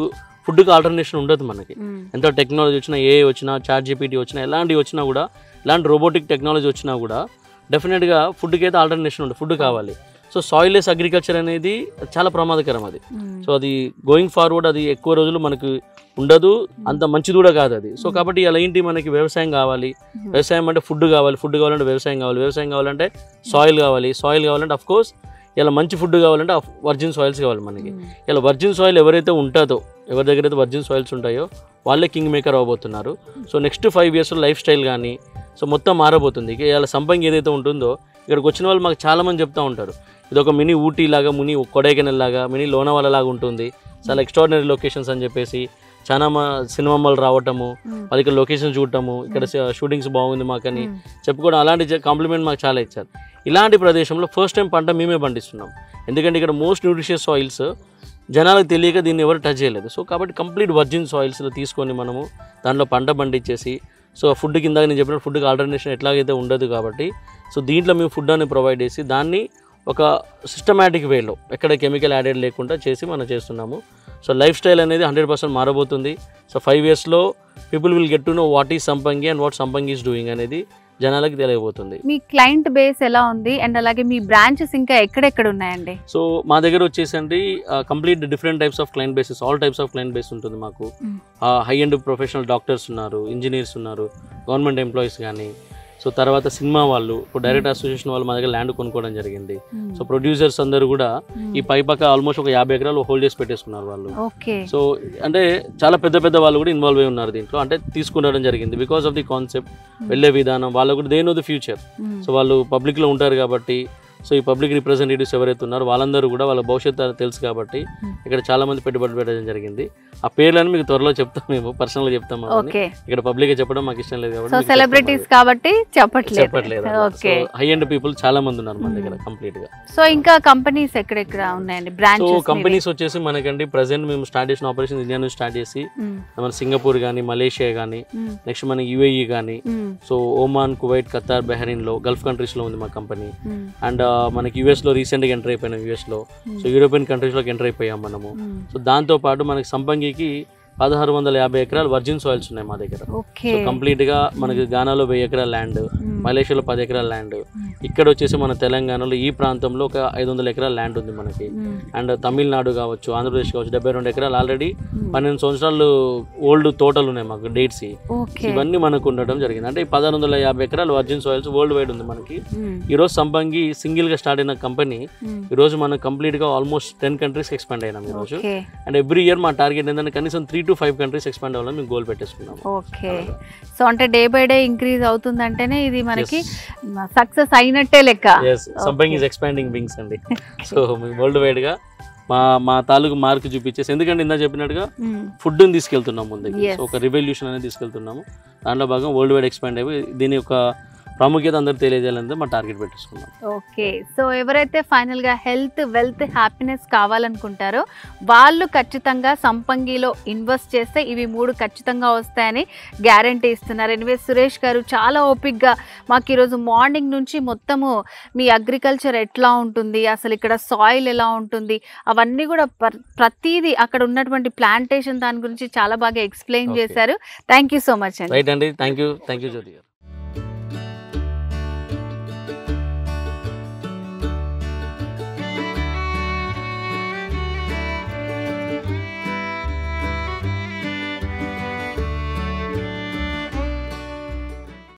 ఫుడ్కి ఆల్టర్నేషన్ ఉండదు మనకి. ఎంత టెక్నాలజీ వచ్చినా, ఏఐ వచ్చినా, చాట్ జీపీటీ వచ్చినా, ఎలాంటివి వచ్చినా కూడా, ఇలాంటి రోబోటిక్ టెక్నాలజీ వచ్చినా కూడా డెఫినెట్గా ఫుడ్కి అయితే ఆల్టర్నేషన్ ఉండదు, ఫుడ్ కావాలి. సో సాయిల్లెస్ అగ్రికల్చర్ అనేది చాలా ప్రమాదకరం అది. సో అది గోయింగ్ ఫార్వర్డ్ అది ఎక్కువ రోజులు మనకు ఉండదు, అంత మంచిది కూడా కాదు అది. సో కాబట్టి ఇలా ఏంటి మనకి వ్యవసాయం కావాలి, వ్యవసాయం అంటే ఫుడ్ కావాలి, ఫుడ్ కావాలంటే వ్యవసాయం కావాలి, వ్యవసాయం కావాలంటే సాయిల్ కావాలి, సాయిల్ కావాలంటే అఫ్ కోర్స్ ఇలా మంచి ఫుడ్ కావాలంటే వర్జిన్ సాయిల్స్ కావాలి మనకి. ఇలా వర్జిన్ సాయిల్ ఎవరైతే ఉంటుందో, ఎవరి దగ్గర అయితే వర్జిన్ సాయిల్స్ ఉంటాయో వాళ్ళే కింగ్ మేకర్ అవ్వబోతున్నారు. So next 5 years lifestyle కానీ సో మొత్తం మారబోతుంది. ఇలా సంపంగి ఏదైతే ఉంటుందో, ఇక్కడికి వచ్చిన వాళ్ళు మాకు చాలామంది చెప్తూ ఉంటారు, ఇది ఒక మినీ ఊటీ లాగా, మినీ కొడైకెనాల్ లాగా, మినీ లోనావాల లాగా ఉంటుంది, చాలా ఎక్స్ట్రాడినరీ లొకేషన్స్ అని చెప్పేసి చాలా సినిమాలు రావటము, వాళ్ళ ఇక్కడ లొకేషన్ చూడటము, ఇక్కడ షూటింగ్స్ బాగుంది మాకని చెప్పుకోవడం, అలాంటి కాంప్లిమెంట్ మాకు చాలా ఇచ్చారు. ఇలాంటి ప్రదేశంలో ఫస్ట్ టైం పంట మేమే పండిస్తున్నాం. ఎందుకంటే ఇక్కడ మోస్ట్ న్యూట్రిషియస్ సాయిల్స్ జనాలకు తెలియక దీన్ని ఎవరు టచ్ చేయలేదు. సో కాబట్టి కంప్లీట్ వర్జిన్ సాయిల్స్లో తీసుకొని మనము దాంట్లో పంట పండించేసి, సో ఫుడ్ కింద నేను చెప్పిన ఫుడ్కి ఆల్టర్నేషన్ ఎట్లాగైతే ఉండదు కాబట్టి, సో దీంట్లో మేము ఫుడ్ అని ప్రొవైడ్ చేసి దాన్ని ఒక సిస్టమేటిక్ వేలో ఎక్కడ కెమికల్ యాడెడ్ లేకుండా చేసి మనం చేస్తున్నాము. సో లైఫ్ స్టైల్ అనేది 100% మారబోతుంది. సో 5 yearsలో people will get to know what is Sampangi and what Sampangi is doing అనేది జనాలకి తెలియబోతుంది. మీ క్లయింట్ బేస్ ఎలా ఉంది అండ్ అలాగే మీ బ్రాంచెస్ ఇంకా ఎక్కడెక్కడ ఉన్నాయండి? సో మా దగ్గర వచ్చేసండి complete different types of client bases, all types of client base ఉంటుంది మాకు. హై ఎండ్ ప్రొఫెషనల్ డాక్టర్స్ ఉన్నారు, ఇంజనీర్స్ ఉన్నారు, గవర్నమెంట్ ఎంప్లాయీస్ కానీ, సో తర్వాత సినిమా వాళ్ళు, ఇప్పుడు డైరెక్టర్ అసోసియేషన్ వాళ్ళు మా దగ్గర ల్యాండ్ కొనుక్కోవడం జరిగింది. సో ప్రొడ్యూసర్స్ అందరూ కూడా ఈ పైపక్క ఆల్మోస్ట్ ఒక 50 acres హోల్డ్ చేసి పెట్టేసుకున్నారు వాళ్ళు. సో అంటే చాలా పెద్ద పెద్ద వాళ్ళు కూడా ఇన్వాల్వ్ అయి ఉన్నారు దీంట్లో, అంటే తీసుకునడం జరిగింది బికాస్ ఆఫ్ ది కాన్సెప్ట్, వెళ్ళే విధానం, వాళ్ళు కూడా they know the future. So వాళ్ళు పబ్లిక్లో ఉంటారు కాబట్టి, సో ఈ పబ్లిక్ రిప్రజెంటేటివ్స్ ఎవరైతే ఉన్నారో వాళ్ళందరూ కూడా వాళ్ళ భవిష్యత్తు తెలుసు కాబట్టి ఇక్కడ చాలా మంది పెట్టుబడి పెట్టడం జరిగింది. ఆ పేర్లను మీకు త్వరలో చెప్తాం, మేము పర్సనల్గా చెప్తాము. ఇక్కడ పబ్లిక్ చెప్పడం మాకు ఇష్టం లేదు కాబట్టి, సెలబ్రిటీస్ కాబట్టి చెప్పట్లేదు. హై ఎండ్ పీపుల్ చాలా మంది ఉన్నారు మన దగ్గర కంప్లీట్ గా. సో ఇంకా కంపెనీస్ ఎక్కడెక్కడ ఉన్నాయండి బ్రాంచెస్? సో కంపెనీస్ వచ్చేసి మనకండి ప్రెసెంట్ మేము స్టార్ట్ చేసిన ఆపరేషన్ ఇండియా నుంచి స్టార్ట్ చేసి మన సింగపూర్ కానీ, మలేషియా కానీ, నెక్స్ట్ మనకి యుఏఈ కానీ, so Oman, Kuwait, Qatar, Bahrain లో, గల్ఫ్ కంట్రీస్ లో ఉంది మా కంపెనీ. అండ్ మనకి యుఎస్ లో రీసెంట్ గా ఎంటర్ అయిపోయినాం, యుఎస్ లో. సో యూరోపియన్ కంట్రీస్ లోకి ఎంటర్ అయిపోయాం మనము. సో దాంతో పాటు మనకి సంపంగికి 1650 acres వర్జిన్ సాయిల్స్ ఉన్నాయి మా దగ్గర. సో కంప్లీట్ గా మనకి గానాలో 1000 acres ల్యాండ్, మలేషియాలో 10 acres ల్యాండ్, ఇక్కడ వచ్చేసి మన తెలంగాణలో ఈ ప్రాంతంలో ఒక 500 acres ల్యాండ్ ఉంది మనకి. అండ్ తమిళనాడు కావచ్చు, ఆంధ్రప్రదేశ్ కావచ్చు 72 acres ఆల్రెడీ 12 సంవత్సరాలు ఓల్డ్ తోటలు ఉన్నాయి మాకు, డేట్స్. ఇవన్నీ మనకు ఉండడం జరిగింది. అంటే 1650 acres virgin soils world wide ఉంది మనకి. ఈ రోజు సంపంగి సింగిల్ గా స్టార్ట్ అయిన కంపెనీ ఈ రోజు మనం కంప్లీట్ గా ఆల్మోస్ట్ 10 countries ఎక్స్పాండ్ అయినాం ఈ రోజు. అండ్ ఎవ్రీ ఇయర్ మా టార్గెట్ ఏంటంటే కనీసం 3 to 5 countries ఎక్స్పాండ్ అవ్వాలని మేము గోల్ పెట్టేసుకున్నాం. ఓకే, సో అంటే డే బై డే ఇంక్రీజ్ అవుతుందంటేనే ఇది మనకి సక్సెస్ అయినట్టే లెక్క. సంపంగి ఈజ్ ఎక్స్పాండింగ్ వింగ్స్ అండి. సో మేము వరల్డ్ వైడ్ గా మా తాలూకు మార్క్ చూపించేసి, ఎందుకంటే ఇందా చెప్పినట్టుగా ఫుడ్ ని తీసుకెళ్తున్నాం ముందుకి. సో ఒక రివల్యూషన్ అనేది తీసుకెళ్తున్నాము. దాంట్లో భాగం వరల్డ్ వైడ్ ఎక్స్పాండ్ అయ్యి దీని యొక్క ప్రాముఖ్యత అందరూ తెలియజేయాలని మా టార్గెట్ పెట్టేసుకున్నాం. ఓకే, సో ఎవరైతే ఫైనల్ గా హెల్త్, వెల్త్, హ్యాపీనెస్ కావాలనుకుంటారో వాళ్ళు ఖచ్చితంగా సంపంగిలో ఇన్వెస్ట్ చేస్తే ఇవి 3 ఖచ్చితంగా వస్తాయని గ్యారంటీ ఇస్తున్నారు. ఎనివే సురేష్ గారు చాలా ఓపిక్గా మాకు ఈరోజు మార్నింగ్ నుంచి మొత్తము మీ అగ్రికల్చర్ ఎట్లా ఉంటుంది, అసలు ఇక్కడ సాయిల్ ఎలా ఉంటుంది, అవన్నీ కూడా ప్రతిదీ అక్కడ ఉన్నటువంటి ప్లాంటేషన్ దాని గురించి చాలా బాగా ఎక్స్ప్లెయిన్ చేశారు. థ్యాంక్ యూ సో మచ్ అండి. రైట్ అండి, థ్యాంక్ యూ జ్యోతి గారు.